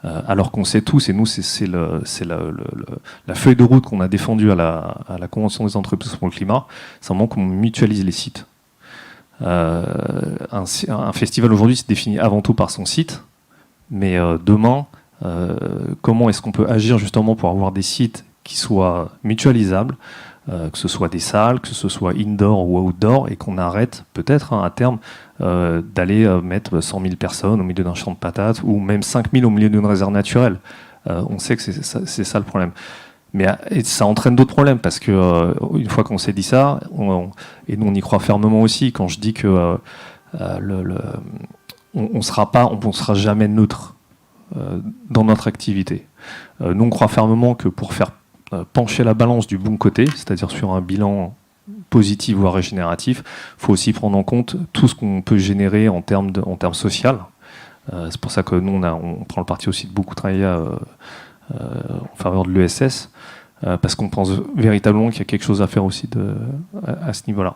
alors qu'on sait tous, et nous, c'est la feuille de route qu'on a défendue à la Convention des entreprises pour le climat, c'est vraiment qu'on mutualise les sites. Un festival aujourd'hui se définit avant tout par son site, mais demain, comment est-ce qu'on peut agir justement pour avoir des sites qui soient mutualisables, que ce soit des salles, que ce soit indoor ou outdoor, et qu'on arrête peut-être à terme d'aller mettre 100 000 personnes au milieu d'un champ de patates, ou même 5 000 au milieu d'une réserve naturelle. On sait que c'est ça le problème. Mais et ça entraîne d'autres problèmes, parce que une fois qu'on s'est dit ça, et nous on y croit fermement aussi, quand je dis que on sera jamais neutre dans notre activité. Nous on croit fermement que pour faire pencher la balance du bon côté, c'est-à-dire sur un bilan positif voire régénératif, il faut aussi prendre en compte tout ce qu'on peut générer en termes social. C'est pour ça que nous on prend le parti aussi de beaucoup travailler en faveur de l'ESS, parce qu'on pense véritablement qu'il y a quelque chose à faire aussi à ce niveau-là.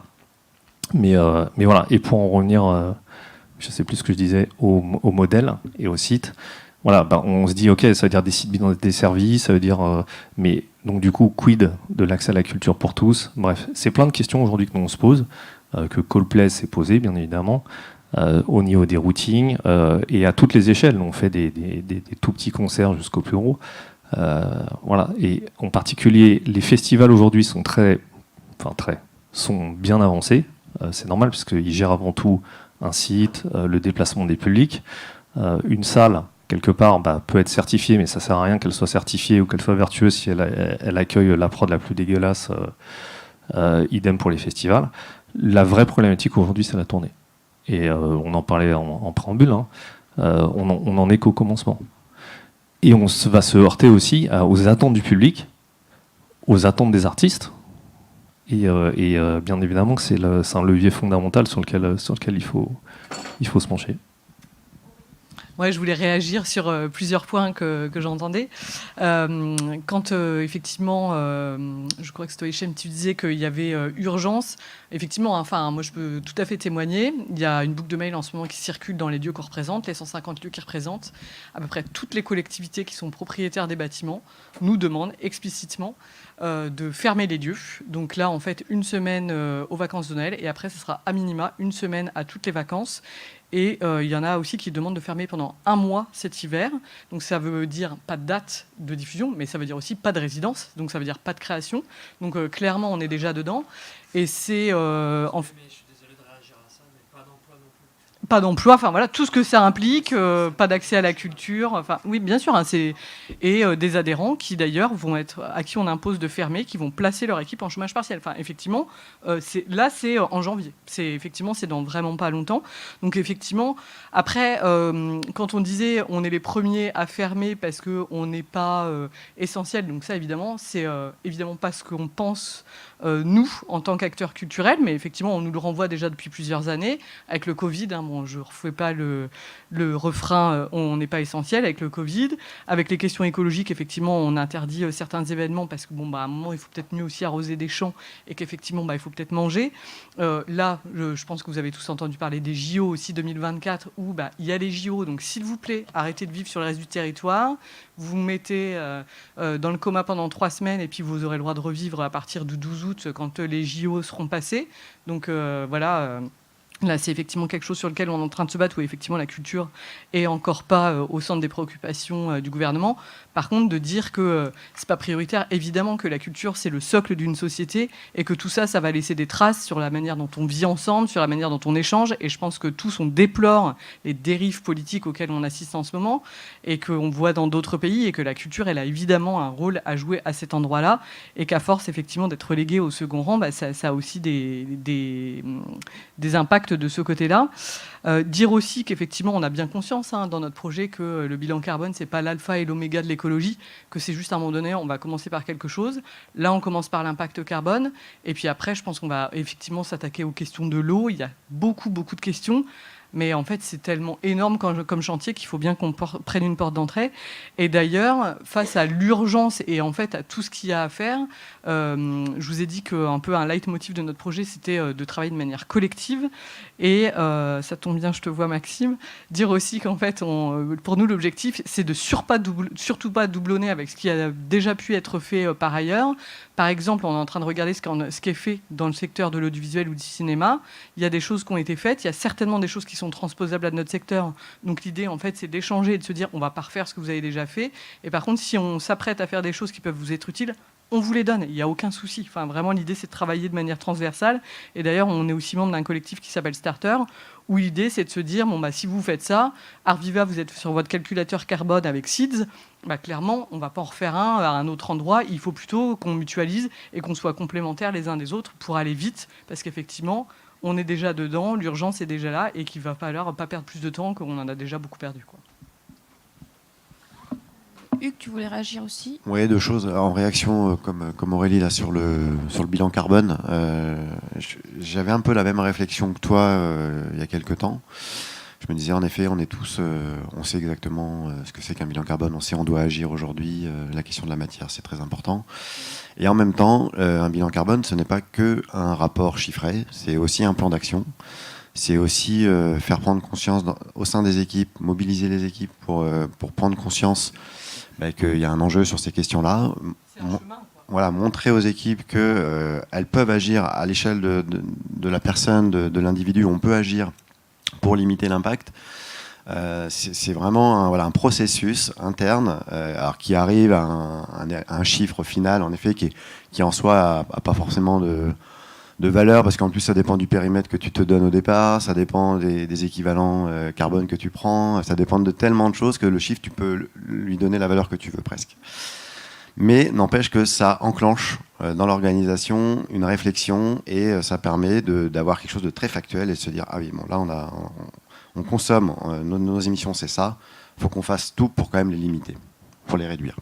Mais voilà, et pour en revenir, je ne sais plus ce que je disais, au modèle et au site, voilà, on se dit, ok, ça veut dire des sites bien desservis, ça veut dire... mais donc du coup, quid de l'accès à la culture pour tous? Bref, c'est plein de questions aujourd'hui que nous on se pose, que Coldplay s'est posé, bien évidemment, au niveau des routings, et à toutes les échelles. On fait des tout petits concerts jusqu'au plus gros. Voilà. Et en particulier, les festivals aujourd'hui sont sont bien avancés. C'est normal, parce qu'ils gèrent avant tout un site, le déplacement des publics. Une salle, quelque part, peut être certifiée, mais ça ne sert à rien qu'elle soit certifiée ou qu'elle soit vertueuse si elle accueille la prod la plus dégueulasse. Idem pour les festivals. La vraie problématique aujourd'hui, c'est la tournée. Et on en parlait en préambule, hein. On en est qu'au commencement. Et on va se heurter aussi aux attentes du public, aux attentes des artistes. Et bien évidemment que c'est un levier fondamental sur lequel il faut se pencher. Ouais, je voulais réagir sur plusieurs points que j'entendais. Quand effectivement, je crois que c'était Hichem, tu disais qu'il y avait urgence. Effectivement, enfin, moi je peux tout à fait témoigner. Il y a une boucle de mail en ce moment qui circule dans les lieux qu'on représente, les 150 lieux qui représentent. À peu près toutes les collectivités qui sont propriétaires des bâtiments nous demandent explicitement de fermer les lieux. Donc là, en fait, une semaine aux vacances de Noël, et après, ce sera à minima une semaine à toutes les vacances. Et il y en a aussi qui demandent de fermer pendant 1 mois cet hiver. Donc ça veut dire pas de date de diffusion, mais ça veut dire aussi pas de résidence. Donc ça veut dire pas de création. Donc clairement, on est déjà dedans. Et c'est... Mais je suis désolé de réagir à ça, mais pas d'emploi non plus. Pas d'emploi, enfin voilà, tout ce que ça implique, pas d'accès à la culture. Enfin, oui, bien sûr. Hein, et des adhérents qui d'ailleurs à qui on impose de fermer, qui vont placer leur équipe en chômage partiel. Enfin, effectivement, c'est en janvier. C'est dans vraiment pas longtemps. Donc effectivement, après, quand on disait on est les premiers à fermer parce qu'on n'est pas essentiel, donc ça évidemment, c'est évidemment pas ce qu'on pense nous en tant qu'acteurs culturels, mais effectivement on nous le renvoie déjà depuis plusieurs années avec le Covid. Hein, bon, je ne refais pas le refrain on n'est pas essentiel avec le Covid, avec les questions écologiques. Effectivement, on interdit certains événements parce que à un moment il faut peut-être mieux aussi arroser des champs et qu'effectivement il faut peut-être manger. Là, je pense que vous avez tous entendu parler des JO aussi 2024 où il y a les JO, donc s'il vous plaît, arrêtez de vivre sur le reste du territoire. Vous vous mettez dans le coma pendant 3 semaines et puis vous aurez le droit de revivre à partir du 12 août quand les JO seront passés. Donc voilà. Là, c'est effectivement quelque chose sur lequel on est en train de se battre, où effectivement la culture est encore pas au centre des préoccupations du gouvernement. Par contre, de dire que c'est pas prioritaire, évidemment que la culture c'est le socle d'une société et que tout ça, ça va laisser des traces sur la manière dont on vit ensemble, sur la manière dont on échange. Et je pense que tous on déplore les dérives politiques auxquelles on assiste en ce moment et qu'on voit dans d'autres pays, et que la culture, elle a évidemment un rôle à jouer à cet endroit-là, et qu'à force effectivement d'être reléguée au second rang, ça a aussi des impacts de ce côté-là. Dire aussi qu'effectivement on a bien conscience dans notre projet que le bilan carbone c'est pas l'alpha et l'oméga de l'écologie, que c'est juste à un moment donné on va commencer par quelque chose. Là on commence par l'impact carbone, et puis après je pense qu'on va effectivement s'attaquer aux questions de l'eau. Il y a beaucoup de questions. Mais en fait, c'est tellement énorme comme chantier qu'il faut bien qu'on prenne une porte d'entrée. Et d'ailleurs, face à l'urgence et en fait à tout ce qu'il y a à faire, je vous ai dit qu'un peu un leitmotiv de notre projet, c'était de travailler de manière collective. Et ça tombe bien, je te vois Maxime, dire aussi qu'en fait, pour nous, l'objectif, c'est de surtout pas doublonner avec ce qui a déjà pu être fait par ailleurs. Par exemple, on est en train de regarder ce qui est fait dans le secteur de l'audiovisuel ou du cinéma. Il y a des choses qui ont été faites, il y a certainement des choses qui sont transposables à notre secteur. Donc l'idée, en fait, c'est d'échanger et de se dire, on ne va pas refaire ce que vous avez déjà fait. Et par contre, si on s'apprête à faire des choses qui peuvent vous être utiles, on vous les donne, il n'y a aucun souci. Enfin, vraiment, l'idée, c'est de travailler de manière transversale. Et d'ailleurs, on est aussi membre d'un collectif qui s'appelle Starter, où l'idée, c'est de se dire, bon, si vous faites ça, Arviva, vous êtes sur votre calculateur carbone avec Seeds, clairement, on ne va pas en refaire un à un autre endroit. Il faut plutôt qu'on mutualise et qu'on soit complémentaires les uns des autres pour aller vite, parce qu'effectivement, on est déjà dedans, l'urgence est déjà là, et qu'il ne va falloir pas perdre plus de temps qu'on en a déjà beaucoup perdu, quoi. Hugues, tu voulais réagir aussi? Oui, deux choses. En réaction, comme Aurélie, là, sur le bilan carbone, j'avais un peu la même réflexion que toi il y a quelques temps. Je me disais, en effet, on est tous, on sait exactement ce que c'est qu'un bilan carbone, on sait on doit agir aujourd'hui, la question de la matière, c'est très important. Et en même temps, un bilan carbone, ce n'est pas que un rapport chiffré, c'est aussi un plan d'action. C'est aussi faire prendre conscience au sein des équipes, mobiliser les équipes pour prendre conscience qu'il y a un enjeu sur ces questions-là. C'est un chemin, quoi. Voilà, montrer aux équipes qu'elles peuvent agir à l'échelle de la personne, de l'individu. On peut agir pour limiter l'impact. C'est vraiment un processus interne alors qui arrive à un chiffre final, en effet, qui en soi n'a pas forcément de valeur, parce qu'en plus ça dépend du périmètre que tu te donnes au départ, ça dépend des équivalents carbone que tu prends, ça dépend de tellement de choses que le chiffre, tu peux lui donner la valeur que tu veux presque. Mais n'empêche que ça enclenche dans l'organisation une réflexion et ça permet d'avoir quelque chose de très factuel et de se dire, ah oui, bon là on consomme, nos émissions c'est ça, il faut qu'on fasse tout pour quand même les limiter, pour les réduire.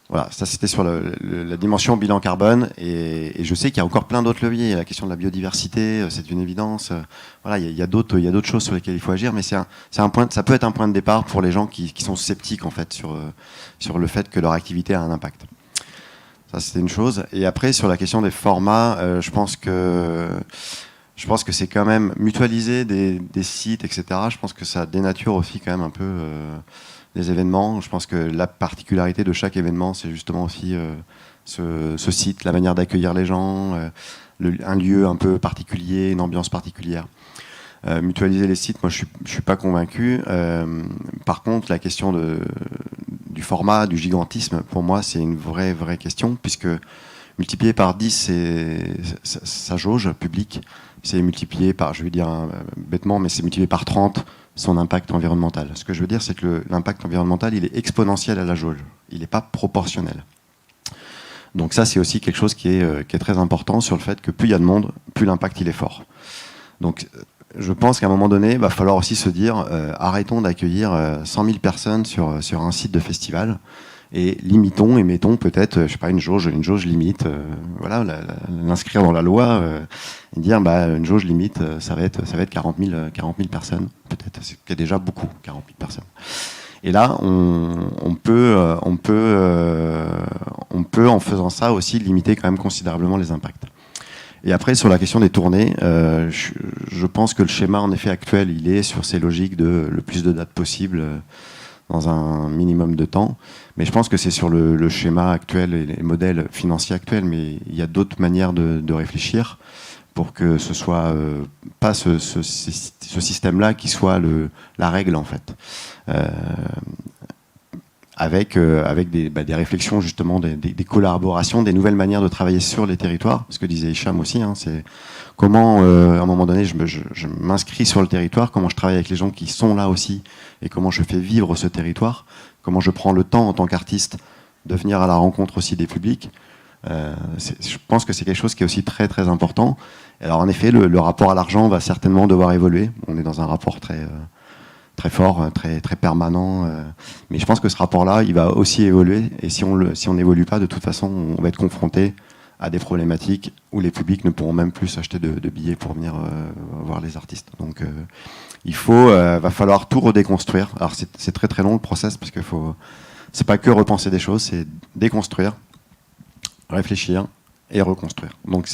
Voilà, ça c'était sur la dimension bilan carbone et je sais qu'il y a encore plein d'autres leviers. La question de la biodiversité, c'est une évidence. Voilà, il y a d'autres choses sur lesquelles il faut agir, mais c'est un point, ça peut être un point de départ pour les gens qui sont sceptiques en fait sur le fait que leur activité a un impact. Ça c'était une chose. Et après sur la question des formats, je pense que c'est quand même mutualiser des sites, etc. Je pense que ça dénature aussi quand même un peu les événements. Je pense que la particularité de chaque événement, c'est justement aussi ce site, la manière d'accueillir les gens, un lieu un peu particulier, une ambiance particulière. Mutualiser les sites, moi je suis pas convaincu. Par contre, la question du format, du gigantisme, pour moi c'est une vraie question, puisque multiplié par 10, sa jauge publique, c'est multiplié par, je vais dire bêtement, mais c'est multiplié par 30 son impact environnemental. Ce que je veux dire, c'est que l'impact environnemental, il est exponentiel à la jauge. Il n'est pas proportionnel. Donc ça, c'est aussi quelque chose qui est très important sur le fait que plus il y a de monde, plus l'impact il est fort. Donc je pense qu'à un moment donné, il va falloir aussi se dire, arrêtons d'accueillir 100 000 personnes sur un site de festival et limitons et mettons peut-être, je sais pas, une jauge limite, voilà, l'inscrire dans la loi et dire une jauge limite, ça va être 40 000 personnes, peut-être, c'est déjà beaucoup, 40 000 personnes. Et là, on peut en faisant ça aussi limiter quand même considérablement les impacts. Et après, sur la question des tournées, je pense que le schéma en effet actuel, il est sur ces logiques de le plus de dates possible dans un minimum de temps. Mais je pense que c'est sur le schéma actuel et les modèles financiers actuels, mais il y a d'autres manières de réfléchir pour que ce soit pas ce système-là qui soit la règle en fait. Avec des réflexions justement, des collaborations, des nouvelles manières de travailler sur les territoires. Ce que disait Hicham aussi, c'est comment, à un moment donné, je m'inscris sur le territoire, comment je travaille avec les gens qui sont là aussi, et comment je fais vivre ce territoire, comment je prends le temps en tant qu'artiste de venir à la rencontre aussi des publics. Je pense que c'est quelque chose qui est aussi très très important. Alors en effet, le rapport à l'argent va certainement devoir évoluer. On est dans un rapport très fort, très permanent. Mais je pense que ce rapport-là, il va aussi évoluer. Et si on n'évolue pas, de toute façon, on va être confronté à des problématiques où les publics ne pourront même plus acheter de billets pour venir voir les artistes. Donc va falloir tout redéconstruire. Alors c'est très très long le process parce que c'est pas que repenser des choses, c'est déconstruire, réfléchir et reconstruire. Donc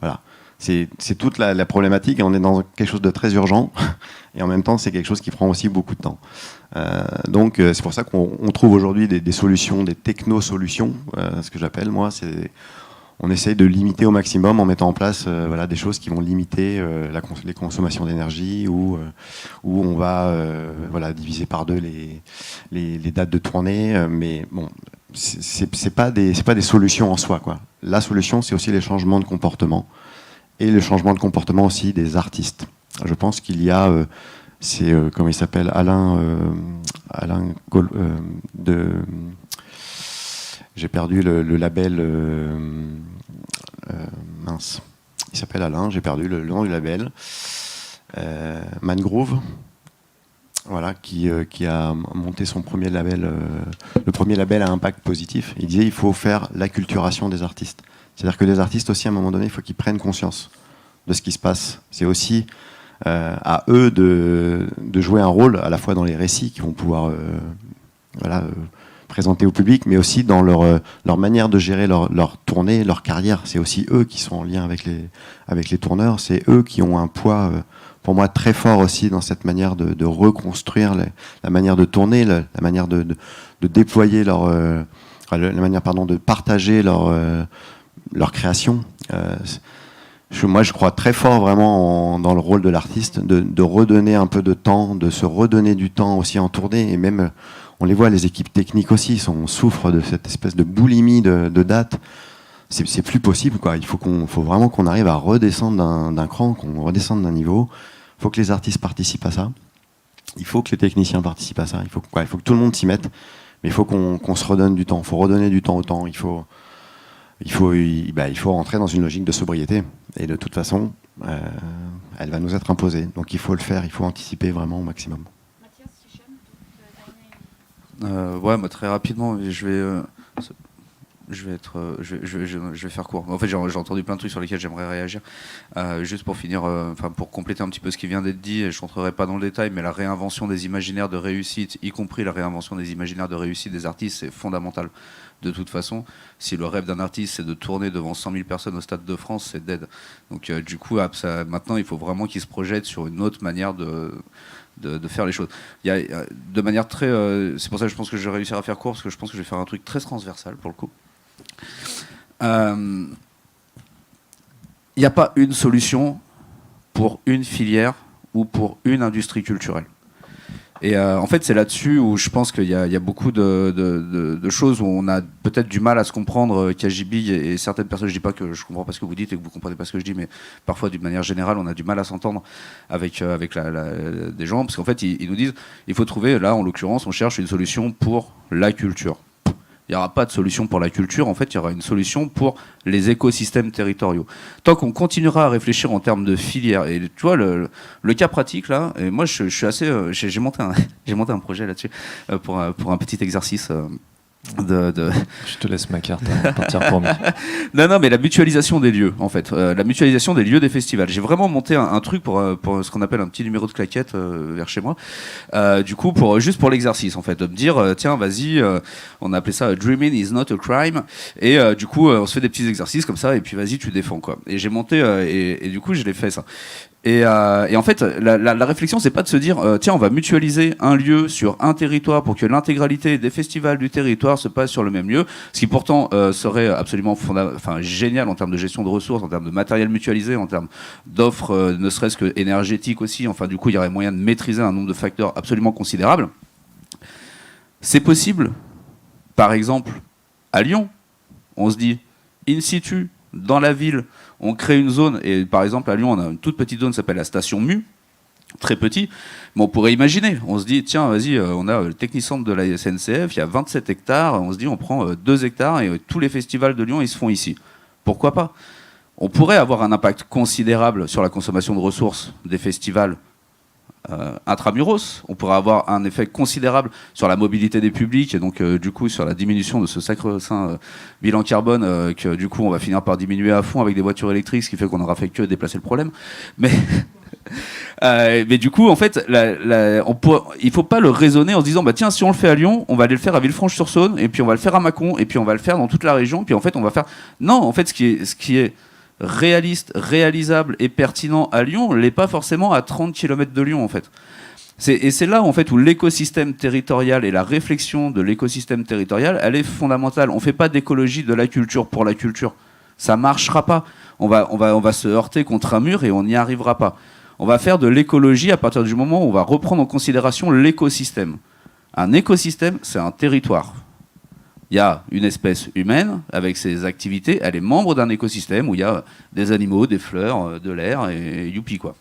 voilà, c'est toute la problématique et on est dans quelque chose de très urgent et en même temps c'est quelque chose qui prend aussi beaucoup de temps. Donc c'est pour ça qu'on trouve aujourd'hui des solutions, des techno-solutions, ce que j'appelle moi, on essaye de limiter au maximum en mettant en place voilà, des choses qui vont limiter les consommations d'énergie ou on va voilà, diviser par deux les dates de tournée. Mais bon, c'est pas des solutions en soi, quoi. La solution, c'est aussi les changements de comportement et le changement de comportement aussi des artistes. Je pense qu'il y a, comment il s'appelle, Alain j'ai perdu le label. Mince. Il s'appelle Alain, j'ai perdu le nom du label. Mangrove, voilà, qui a monté son premier label, le premier label à impact positif. Il disait il faut faire l'acculturation des artistes. C'est-à-dire que les artistes aussi, à un moment donné, il faut qu'ils prennent conscience de ce qui se passe. C'est aussi à eux de jouer un rôle à la fois dans les récits qui vont pouvoir présenter au public, mais aussi dans leur manière de gérer leur tournée, leur carrière. C'est aussi eux qui sont en lien avec les tourneurs. C'est eux qui ont un poids, pour moi, très fort aussi dans cette manière de reconstruire la manière de tourner, la manière de déployer la manière, pardon, de partager leur création. Moi, je crois très fort vraiment dans le rôle de l'artiste, de redonner un peu de temps, de se redonner du temps aussi en tournée. Et même, on les voit, les équipes techniques aussi, on souffre de cette espèce de boulimie de dates. C'est plus possible, quoi. Il faut vraiment qu'on arrive à redescendre d'un cran, qu'on redescende d'un niveau. Il faut que les artistes participent à ça. Il faut que les techniciens participent à ça. Il faut que tout le monde s'y mette. Mais il faut qu'on se redonne du temps. Il faut redonner du temps au temps. Il faut rentrer dans une logique de sobriété. Et de toute façon, elle va nous être imposée. Donc il faut le faire, il faut anticiper vraiment au maximum. Mathias, Hichem, ouais, moi, très rapidement, je vais faire court. En fait, j'ai entendu plein de trucs sur lesquels j'aimerais réagir. Juste pour finir, pour compléter un petit peu ce qui vient d'être dit, et je rentrerai pas dans le détail, mais la réinvention des imaginaires de réussite, y compris la réinvention des imaginaires de réussite des artistes, c'est fondamental. De toute façon, si le rêve d'un artiste c'est de tourner devant 100 000 personnes au Stade de France, c'est dead. Donc du coup, maintenant, il faut vraiment qu'il se projette sur une autre manière de faire les choses. Il y a de manière très... c'est pour ça que je pense que je vais réussir à faire court, parce que je pense que je vais faire un truc très transversal pour le coup. Il n'y a pas une solution pour une filière ou pour une industrie culturelle. Et en fait, c'est là-dessus où je pense qu'il y a beaucoup de choses où on a peut-être du mal à se comprendre, Kajibi et certaines personnes. Je dis pas que je comprends pas ce que vous dites et que vous comprenez pas ce que je dis, mais parfois, d'une manière générale, on a du mal à s'entendre avec des gens, parce qu'en fait, ils nous disent, il faut trouver, là, en l'occurrence, on cherche une solution pour la culture. Il n'y aura pas de solution pour la culture, en fait, il y aura une solution pour les écosystèmes territoriaux. Tant qu'on continuera à réfléchir en termes de filières, et tu vois, le cas pratique, là, et moi, je suis assez... j'ai monté un projet là-dessus pour un petit exercice... Je te laisse ma carte, partir pour moi. Non, mais la mutualisation des lieux, en fait. La mutualisation des lieux des festivals. J'ai vraiment monté un truc pour ce qu'on appelle un petit numéro de claquette vers chez moi. Du coup, juste pour l'exercice, en fait. De me dire, tiens, vas-y, on a appelé ça « Dreaming is not a crime ». Et du coup, on se fait des petits exercices comme ça, et puis vas-y, tu défends, quoi. Et j'ai monté, et du coup, je l'ai fait, ça. Et en fait, la réflexion, c'est pas de se dire tiens, on va mutualiser un lieu sur un territoire pour que l'intégralité des festivals du territoire se passe sur le même lieu, ce qui pourtant serait absolument génial en termes de gestion de ressources, en termes de matériel mutualisé, en termes d'offres, ne serait-ce que énergétiques aussi. Enfin, du coup, il y aurait moyen de maîtriser un nombre de facteurs absolument considérable. C'est possible, par exemple, à Lyon. On se dit, in situ, dans la ville, on crée une zone, et par exemple à Lyon, on a une toute petite zone qui s'appelle la station Mu, très petit, mais on pourrait imaginer, on se dit, tiens, vas-y, on a le technicentre de la SNCF, il y a 27 hectares, on se dit, on prend 2 hectares, et tous les festivals de Lyon, ils se font ici. Pourquoi pas ? On pourrait avoir un impact considérable sur la consommation de ressources des festivals intramuros, on pourrait avoir un effet considérable sur la mobilité des publics et donc du coup sur la diminution de ce sacro-saint bilan carbone que du coup on va finir par diminuer à fond avec des voitures électriques, ce qui fait qu'on n'aura fait que déplacer le problème. Mais Mais du coup, en fait, il faut pas le raisonner en se disant, bah tiens, si on le fait à Lyon, on va aller le faire à Villefranche-sur-Saône, et puis on va le faire à Mâcon, et puis on va le faire dans toute la région, puis en fait, on va faire. Non, en fait, ce qui est réaliste, réalisable et pertinent à Lyon, l'est pas forcément à 30 km de Lyon, en fait. Et c'est là, en fait, où l'écosystème territorial et la réflexion de l'écosystème territorial, elle est fondamentale. On fait pas d'écologie de la culture pour la culture. Ça marchera pas. On va se heurter contre un mur et on n'y arrivera pas. On va faire de l'écologie à partir du moment où on va reprendre en considération l'écosystème. Un écosystème, c'est un territoire. Il y a une espèce humaine avec ses activités, elle est membre d'un écosystème où il y a des animaux, des fleurs, de l'air et youpi quoi.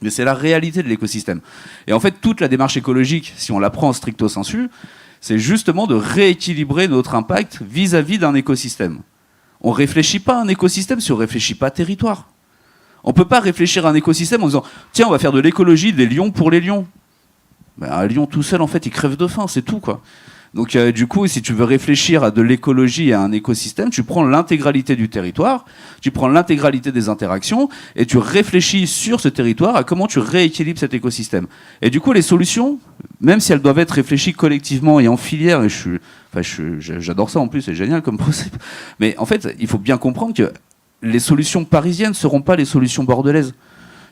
Mais c'est la réalité de l'écosystème. Et en fait, toute la démarche écologique, si on la prend stricto sensu, c'est justement de rééquilibrer notre impact vis-à-vis d'un écosystème. On ne réfléchit pas à un écosystème si on ne réfléchit pas à territoire. On ne peut pas réfléchir à un écosystème en disant « Tiens, on va faire de l'écologie des lions pour les lions ». Ben, un lion tout seul, en fait, il crève de faim, c'est tout, quoi. Donc du coup, si tu veux réfléchir à de l'écologie et à un écosystème, tu prends l'intégralité du territoire, tu prends l'intégralité des interactions et tu réfléchis sur ce territoire à comment tu rééquilibres cet écosystème. Et du coup, les solutions, même si elles doivent être réfléchies collectivement et en filière, et j'adore ça en plus, c'est génial comme principe, mais en fait, il faut bien comprendre que les solutions parisiennes ne seront pas les solutions bordelaises.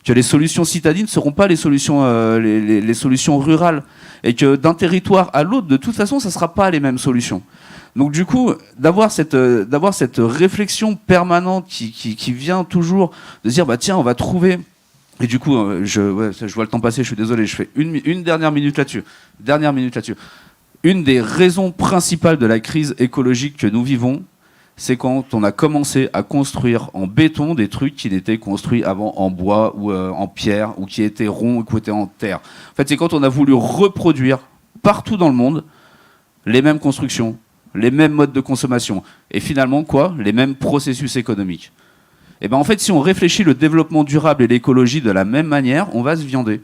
Que les solutions citadines ne seront pas les solutions rurales. Et que d'un territoire à l'autre, de toute façon, ça ne sera pas les mêmes solutions. Donc du coup, d'avoir cette réflexion permanente qui vient toujours de dire, bah tiens, on va trouver... Et du coup, je vois le temps passer, je suis désolé, je fais une dernière minute là-dessus. Une des raisons principales de la crise écologique que nous vivons, c'est quand on a commencé à construire en béton des trucs qui n'étaient construits avant en bois ou en pierre, ou qui étaient ronds ou qui étaient en terre. En fait, c'est quand on a voulu reproduire partout dans le monde les mêmes constructions, les mêmes modes de consommation, et finalement, quoi ? Les mêmes processus économiques. Et ben en fait, si on réfléchit le développement durable et l'écologie de la même manière, on va se viander.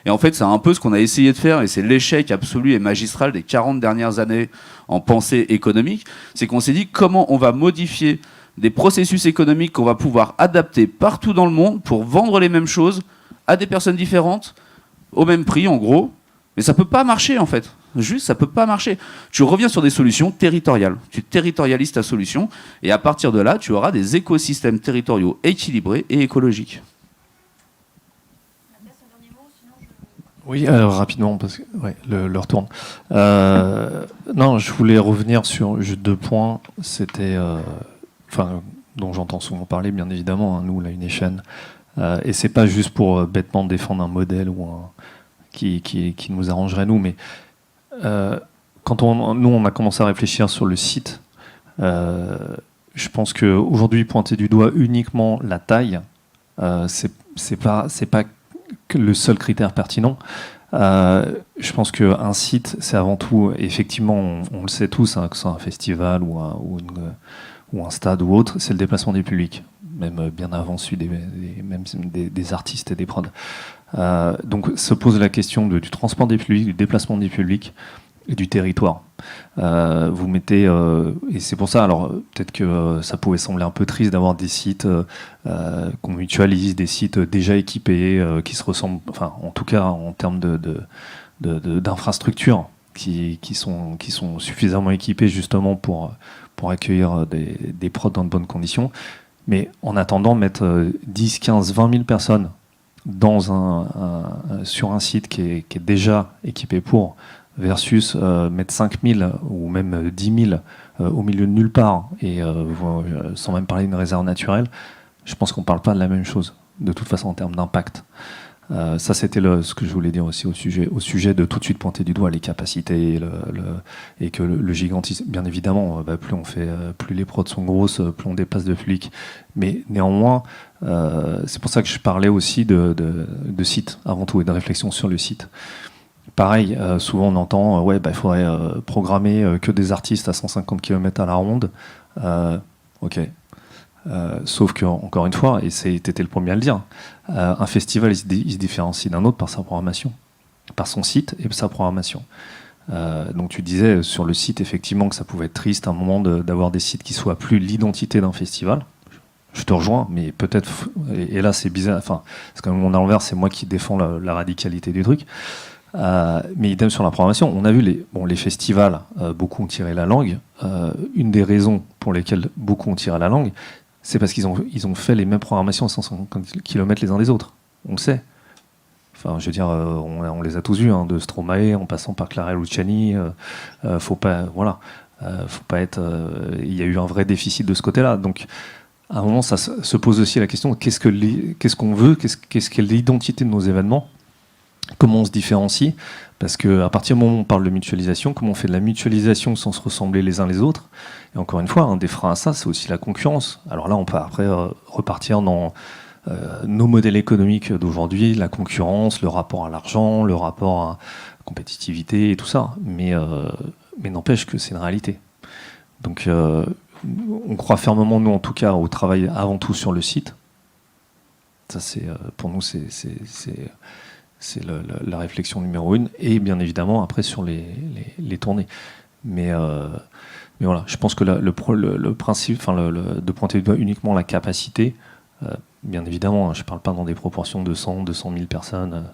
Et en fait, c'est un peu ce qu'on a essayé de faire, et c'est l'échec absolu et magistral des 40 dernières années en pensée économique, c'est qu'on s'est dit comment on va modifier des processus économiques qu'on va pouvoir adapter partout dans le monde pour vendre les mêmes choses à des personnes différentes, au même prix en gros, mais ça peut pas marcher en fait. Juste, ça peut pas marcher. Tu reviens sur des solutions territoriales. Tu territorialises ta solution, et à partir de là, tu auras des écosystèmes territoriaux équilibrés et écologiques. Oui, rapidement, parce que l'heure tourne. Non, je voulais revenir sur juste 2 points. C'était, dont j'entends souvent parler, bien évidemment, hein, nous, là, une chaîne. Et c'est pas juste pour bêtement défendre un modèle ou qui nous arrangerait nous, mais quand nous, on a commencé à réfléchir sur le site, je pense qu'aujourd'hui, pointer du doigt uniquement la taille, c'est pas que le seul critère pertinent. Je pense qu'un site, c'est avant tout, effectivement, on le sait tous, hein, que ce soit un festival ou un stade ou autre, c'est le déplacement des publics, même bien avant celui des artistes et des prods. Donc se pose la question du transport des publics, du déplacement des publics et du territoire. Vous mettez, et c'est pour ça, alors peut-être que ça pouvait sembler un peu triste d'avoir des sites qu'on mutualise, des sites déjà équipés, qui se ressemblent, enfin en tout cas en termes d'infrastructures qui sont suffisamment équipés justement pour accueillir des prods dans de bonnes conditions. Mais en attendant, mettre 10, 15, 20 000 personnes sur un site qui est déjà équipé pour, versus mettre 5 000 ou même 10 000 au milieu de nulle part, et sans même parler d'une réserve naturelle, je pense qu'on ne parle pas de la même chose, de toute façon en termes d'impact. Ça, c'était ce que je voulais dire aussi au sujet de tout de suite pointer du doigt les capacités et que le gigantisme, bien évidemment, plus les prods sont grosses, plus on dépasse de flics. Mais néanmoins, c'est pour ça que je parlais aussi de site avant tout et de réflexion sur le site. Pareil, souvent on entend il faudrait programmer que des artistes à 150 km à la ronde. Ok. Sauf que, encore une fois, et t'étais le premier à le dire, un festival il se différencie d'un autre par sa programmation, par son site et sa programmation. Donc tu disais sur le site effectivement que ça pouvait être triste à un moment d'avoir des sites qui soient plus l'identité d'un festival. je te rejoins, mais peut-être, et là c'est bizarre, enfin, parce que mon envers, c'est moi qui défends la radicalité du truc. Mais idem sur la programmation. On a vu les festivals, beaucoup ont tiré la langue. Une des raisons pour lesquelles beaucoup ont tiré la langue, c'est parce qu'ils ont fait les mêmes programmations à 150 km les uns des autres. On le sait. Enfin, je veux dire, on les a tous vus, hein, de Stromae en passant par Clara Luciani. Faut pas, voilà, faut pas être. Il y a eu un vrai déficit de ce côté-là. Donc, à un moment, ça se pose aussi la question qu'est-ce qu'on veut, qu'est-ce qu'est l'identité de nos événements? Comment on se différencie? Parce qu'à partir du moment où on parle de mutualisation, comment on fait de la mutualisation sans se ressembler les uns les autres? Et encore une fois, un des freins à ça, c'est aussi la concurrence. Alors là, on peut après repartir dans nos modèles économiques d'aujourd'hui, la concurrence, le rapport à l'argent, le rapport à la compétitivité et tout ça. Mais n'empêche que c'est une réalité. Donc on croit fermement, nous en tout cas, au travail avant tout sur le site. Ça, pour nous, c'est la réflexion numéro 1, et bien évidemment après sur les tournées. Mais voilà, je pense que le principe, de pointer du doigt uniquement la capacité, bien évidemment, je ne parle pas dans des proportions de 100, 200 000 personnes,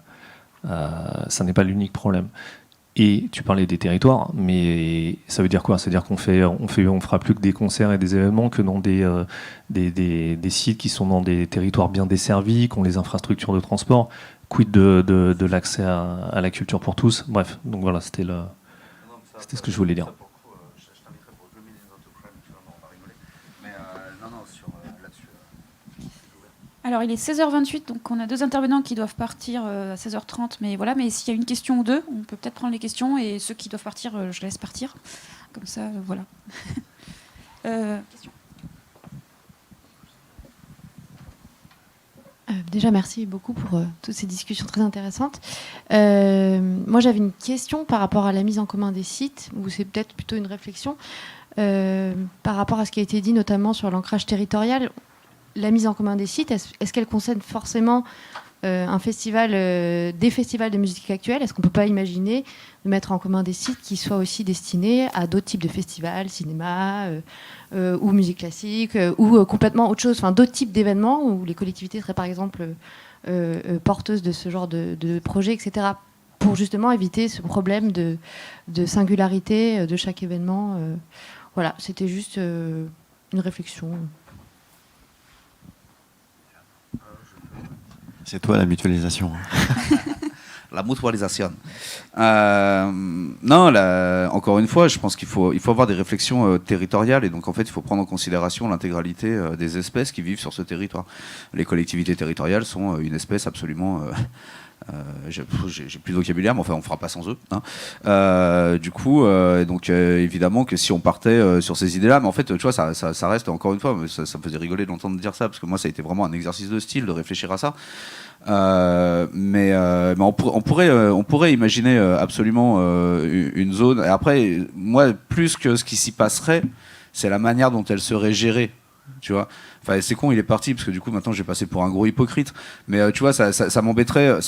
ça n'est pas l'unique problème. Et tu parlais des territoires, mais ça veut dire quoi? C'est-à-dire qu'on fera plus que des concerts et des événements que dans des sites qui sont dans des territoires bien desservis, qui ont les infrastructures de transport. Quid de l'accès à la culture pour tous? Bref, donc voilà, c'était ce que je voulais dire. Alors, il est 16h28, donc on a 2 intervenants qui doivent partir à 16h30. Mais voilà, mais s'il y a une question ou deux, on peut peut-être prendre les questions. Et ceux qui doivent partir, je laisse partir. Comme ça, voilà. Question. Déjà, merci beaucoup pour toutes ces discussions très intéressantes. Moi, j'avais une question par rapport à la mise en commun des sites, ou c'est peut-être plutôt une réflexion, par rapport à ce qui a été dit, notamment sur l'ancrage territorial. La mise en commun des sites, est-ce qu'elle concerne forcément des festivals de musique actuelle? Est-ce qu'on ne peut pas imaginer de mettre en commun des sites qui soient aussi destinés à d'autres types de festivals, cinéma ou musique classique, ou complètement autre chose, enfin d'autres types d'événements où les collectivités seraient par exemple porteuses de ce genre de projet, etc., pour justement éviter ce problème de singularité de chaque événement. Voilà, c'était juste une réflexion. C'est toi la mutualisation. La mutualisation. Non, encore une fois, je pense qu'il faut avoir des réflexions territoriales, et donc en fait, il faut prendre en considération l'intégralité des espèces qui vivent sur ce territoire. Les collectivités territoriales sont une espèce absolument... j'ai plus de vocabulaire, mais enfin, on ne fera pas sans eux. Hein. Du coup, évidemment que si on partait sur ces idées-là, mais en fait, tu vois, ça reste, encore une fois, ça me faisait rigoler d'entendre dire ça, parce que moi, ça a été vraiment un exercice de style de réfléchir à ça. Mais on pourrait imaginer absolument une zone. Et après, moi, plus que ce qui s'y passerait, c'est la manière dont elle serait gérée. Tu vois, enfin, c'est con, il est parti parce que du coup maintenant j'ai passé pour un gros hypocrite. Mais tu vois, ça m'embêterait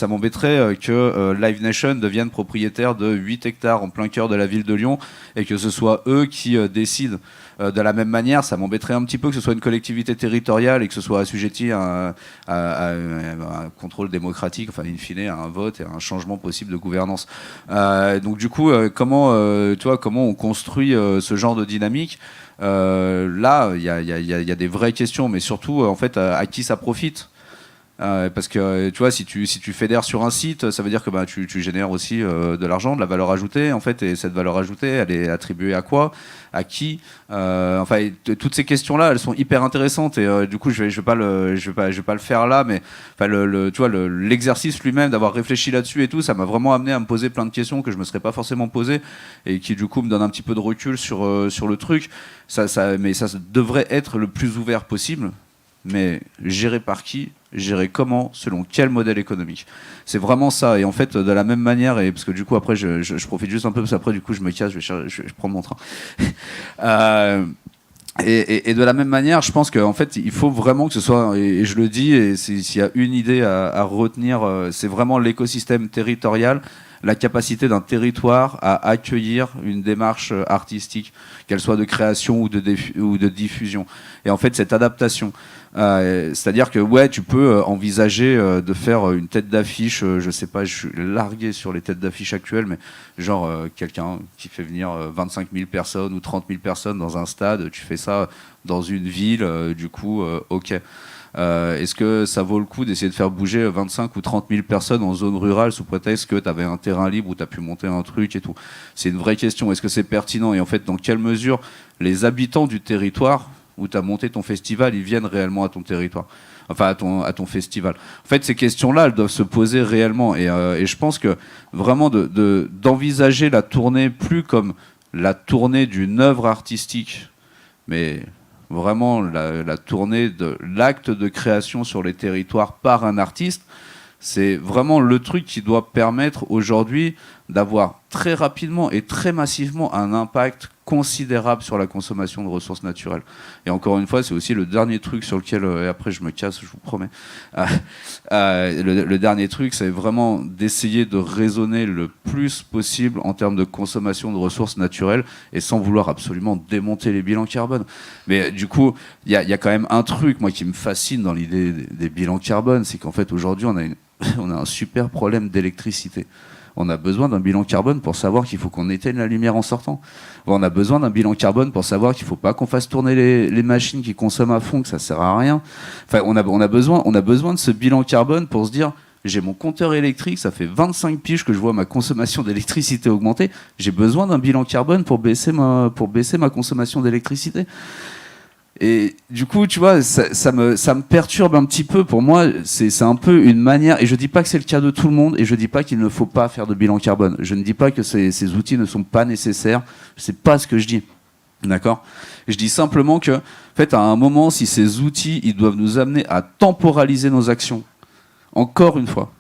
que Live Nation devienne propriétaire de 8 hectares en plein cœur de la ville de Lyon et que ce soit eux qui décident. De la même manière, ça m'embêterait un petit peu que ce soit une collectivité territoriale et que ce soit assujetti à un contrôle démocratique, enfin in fine à un vote et à un changement possible de gouvernance. Donc du coup, comment on construit ce genre de dynamique? Là, il y a des vraies questions, mais surtout, en fait, à qui ça profite? Parce que tu vois, si tu fédères sur un site, ça veut dire que tu génères aussi de l'argent, de la valeur ajoutée, en fait, et cette valeur ajoutée, elle est attribuée à quoi, à qui? Enfin, toutes ces questions-là, elles sont hyper intéressantes, et du coup, je vais pas le faire là, mais enfin, tu vois, l'exercice lui-même d'avoir réfléchi là-dessus et tout, ça m'a vraiment amené à me poser plein de questions que je me serais pas forcément posées et qui du coup me donnent un petit peu de recul sur le truc. Mais ça devrait être le plus ouvert possible. Mais géré par qui, géré comment, selon quel modèle économique? C'est vraiment ça. Et en fait, de la même manière, et parce que du coup après je profite juste un peu, parce qu'après du coup je me casse, je prends mon train. Et de la même manière, je pense qu'en fait il faut vraiment que ce soit, et je le dis, et s'il y a une idée à retenir, c'est vraiment l'écosystème territorial la capacité d'un territoire à accueillir une démarche artistique, qu'elle soit de création ou de diffusion. Et en fait, cette adaptation, c'est-à-dire que ouais, tu peux envisager de faire une tête d'affiche, je sais pas, je suis largué sur les têtes d'affiche actuelles, mais genre quelqu'un qui fait venir 25 000 personnes ou 30 000 personnes dans un stade, tu fais ça dans une ville, du coup, ok. Est-ce que ça vaut le coup d'essayer de faire bouger 25 ou 30 000 personnes en zone rurale sous prétexte que tu avais un terrain libre où tu as pu monter un truc et tout? C'est une vraie question. Est-ce que c'est pertinent? Et en fait, dans quelle mesure les habitants du territoire où tu as monté ton festival, ils viennent réellement à ton territoire, enfin à ton festival? En fait, ces questions-là, elles doivent se poser réellement. Et je pense que vraiment d'envisager la tournée plus comme la tournée d'une œuvre artistique, mais vraiment la tournée de l'acte de création sur les territoires par un artiste, c'est vraiment le truc qui doit permettre aujourd'hui d'avoir très rapidement et très massivement un impact considérable sur la consommation de ressources naturelles. Et encore une fois, c'est aussi le dernier truc sur lequel, et après je me casse, je vous promets, le dernier truc, c'est vraiment d'essayer de raisonner le plus possible en termes de consommation de ressources naturelles et sans vouloir absolument démonter les bilans carbone. Mais du coup, il y a quand même un truc, moi, qui me fascine dans l'idée des bilans carbone, c'est qu'en fait, aujourd'hui, on a un super problème d'électricité. On a besoin d'un bilan carbone pour savoir qu'il faut qu'on éteigne la lumière en sortant. On a besoin d'un bilan carbone pour savoir qu'il ne faut pas qu'on fasse tourner les machines qui consomment à fond, que ça ne sert à rien. Enfin, on a besoin de ce bilan carbone pour se dire, j'ai mon compteur électrique, ça fait 25 piges que je vois ma consommation d'électricité augmenter. J'ai besoin d'un bilan carbone pour baisser ma consommation d'électricité. Et du coup, tu vois, ça me perturbe un petit peu. Pour moi, c'est un peu une manière, et je dis pas que c'est le cas de tout le monde, et je dis pas qu'il ne faut pas faire de bilan carbone. Je ne dis pas que ces outils ne sont pas nécessaires. C'est pas ce que je dis. D'accord? Je dis simplement que, en fait, à un moment, si ces outils, ils doivent nous amener à temporaliser nos actions, encore une fois,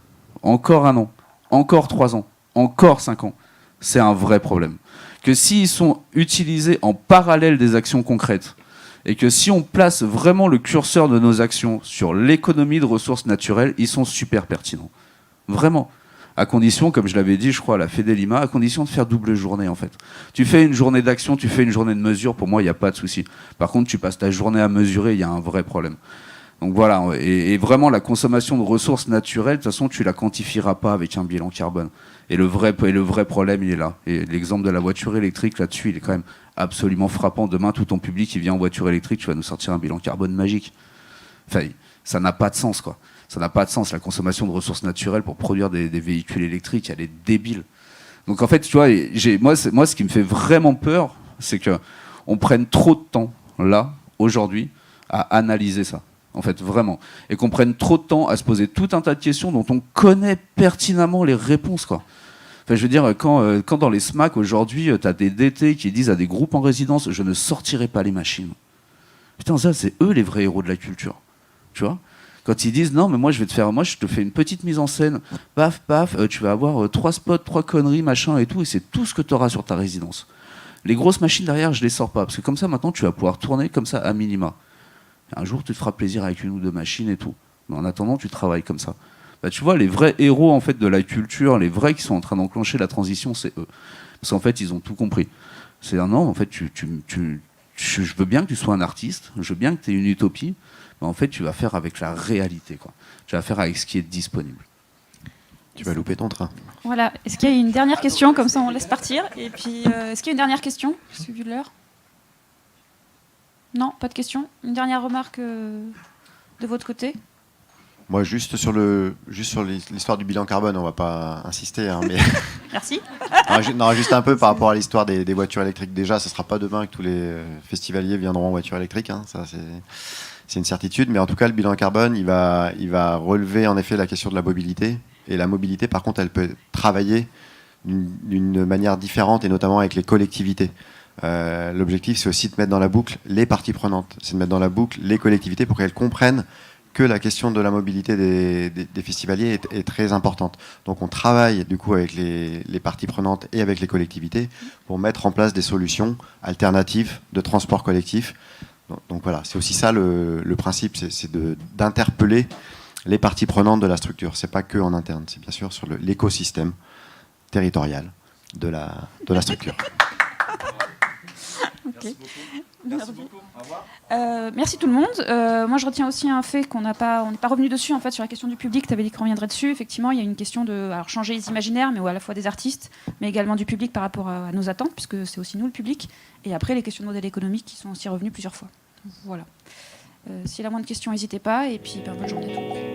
encore 1 an, encore 3 ans, encore 5 ans, c'est un vrai problème. Que s'ils sont utilisés en parallèle des actions concrètes, et que si on place vraiment le curseur de nos actions sur l'économie de ressources naturelles, ils sont super pertinents. Vraiment. À condition, comme je l'avais dit, je crois, à la Fédélima, à condition de faire double journée, en fait. Tu fais une journée d'action, tu fais une journée de mesure, pour moi, il n'y a pas de souci. Par contre, tu passes ta journée à mesurer, il y a un vrai problème. Donc voilà, et vraiment, la consommation de ressources naturelles, de toute façon, tu la quantifieras pas avec un bilan carbone. Et le vrai problème, il est là. Et l'exemple de la voiture électrique, là-dessus, il est quand même absolument frappant. Demain, tout ton public qui vient en voiture électrique, tu vas nous sortir un bilan carbone magique. Enfin, ça n'a pas de sens, quoi. Ça n'a pas de sens. La consommation de ressources naturelles pour produire des véhicules électriques, elle est débile. Donc en fait, tu vois, moi, ce qui me fait vraiment peur, c'est qu'on prenne trop de temps, là, aujourd'hui, à analyser ça. En fait, vraiment. Et qu'on prenne trop de temps à se poser tout un tas de questions dont on connaît pertinemment les réponses, quoi. Enfin, je veux dire, quand dans les SMAC, aujourd'hui, tu as des DT qui disent à des groupes en résidence « je ne sortirai pas les machines ». Putain, ça, c'est eux les vrais héros de la culture. Tu vois ? Quand ils disent « non, mais moi, je te fais une petite mise en scène, paf, paf, tu vas avoir 3 spots, 3 conneries, machin et tout, et c'est tout ce que tu auras sur ta résidence. Les grosses machines derrière, je les sors pas, parce que comme ça, maintenant, tu vas pouvoir tourner comme ça à minima. Un jour, tu te feras plaisir avec 1 ou 2 machines et tout. Mais en attendant, tu travailles comme ça. » Bah, tu vois, les vrais héros en fait, de la culture, les vrais qui sont en train d'enclencher la transition, c'est eux. Parce qu'en fait, ils ont tout compris. C'est non, en fait, je veux bien que tu sois un artiste, je veux bien que tu aies une utopie, mais en fait, tu vas faire avec la réalité, quoi. Tu vas faire avec ce qui est disponible. Tu vas louper ton train. Voilà. Est-ce qu'il y a une dernière question? Comme ça, on laisse partir. Et puis, est-ce qu'il y a une dernière question? Je suis vu de l'heure. Non, pas de question. Une dernière remarque de votre côté? Moi, juste sur l'histoire du bilan carbone, on va pas insister, hein, mais Merci. non, juste un peu par rapport à l'histoire des voitures électriques. Déjà, ce sera pas demain que tous les festivaliers viendront en voiture électrique, hein, ça c'est une certitude. Mais en tout cas, le bilan carbone, il va relever en effet la question de la mobilité. Et la mobilité, par contre, elle peut travailler d'une manière différente, et notamment avec les collectivités. L'objectif, c'est aussi de mettre dans la boucle les parties prenantes, c'est de mettre dans la boucle les collectivités pour qu'elles comprennent que la question de la mobilité des festivaliers est très importante. Donc on travaille du coup avec les parties prenantes et avec les collectivités pour mettre en place des solutions alternatives de transport collectif. Donc voilà, c'est aussi ça le principe, c'est d'interpeller les parties prenantes de la structure. C'est pas que en interne, c'est bien sûr sur l'écosystème. territoriale de la structure. Okay. Merci beaucoup. Au revoir. Merci tout le monde. Moi, je retiens aussi un fait on n'est pas revenu dessus en fait sur la question du public. Tu avais dit qu'on reviendrait dessus. Effectivement, il y a une question de changer les imaginaires, mais à la fois des artistes, mais également du public par rapport à nos attentes, puisque c'est aussi nous le public. Et après, les questions de modèle économique qui sont aussi revenues plusieurs fois. Voilà. S'il y a la moindre question, n'hésitez pas. Et puis, bonne journée à tous.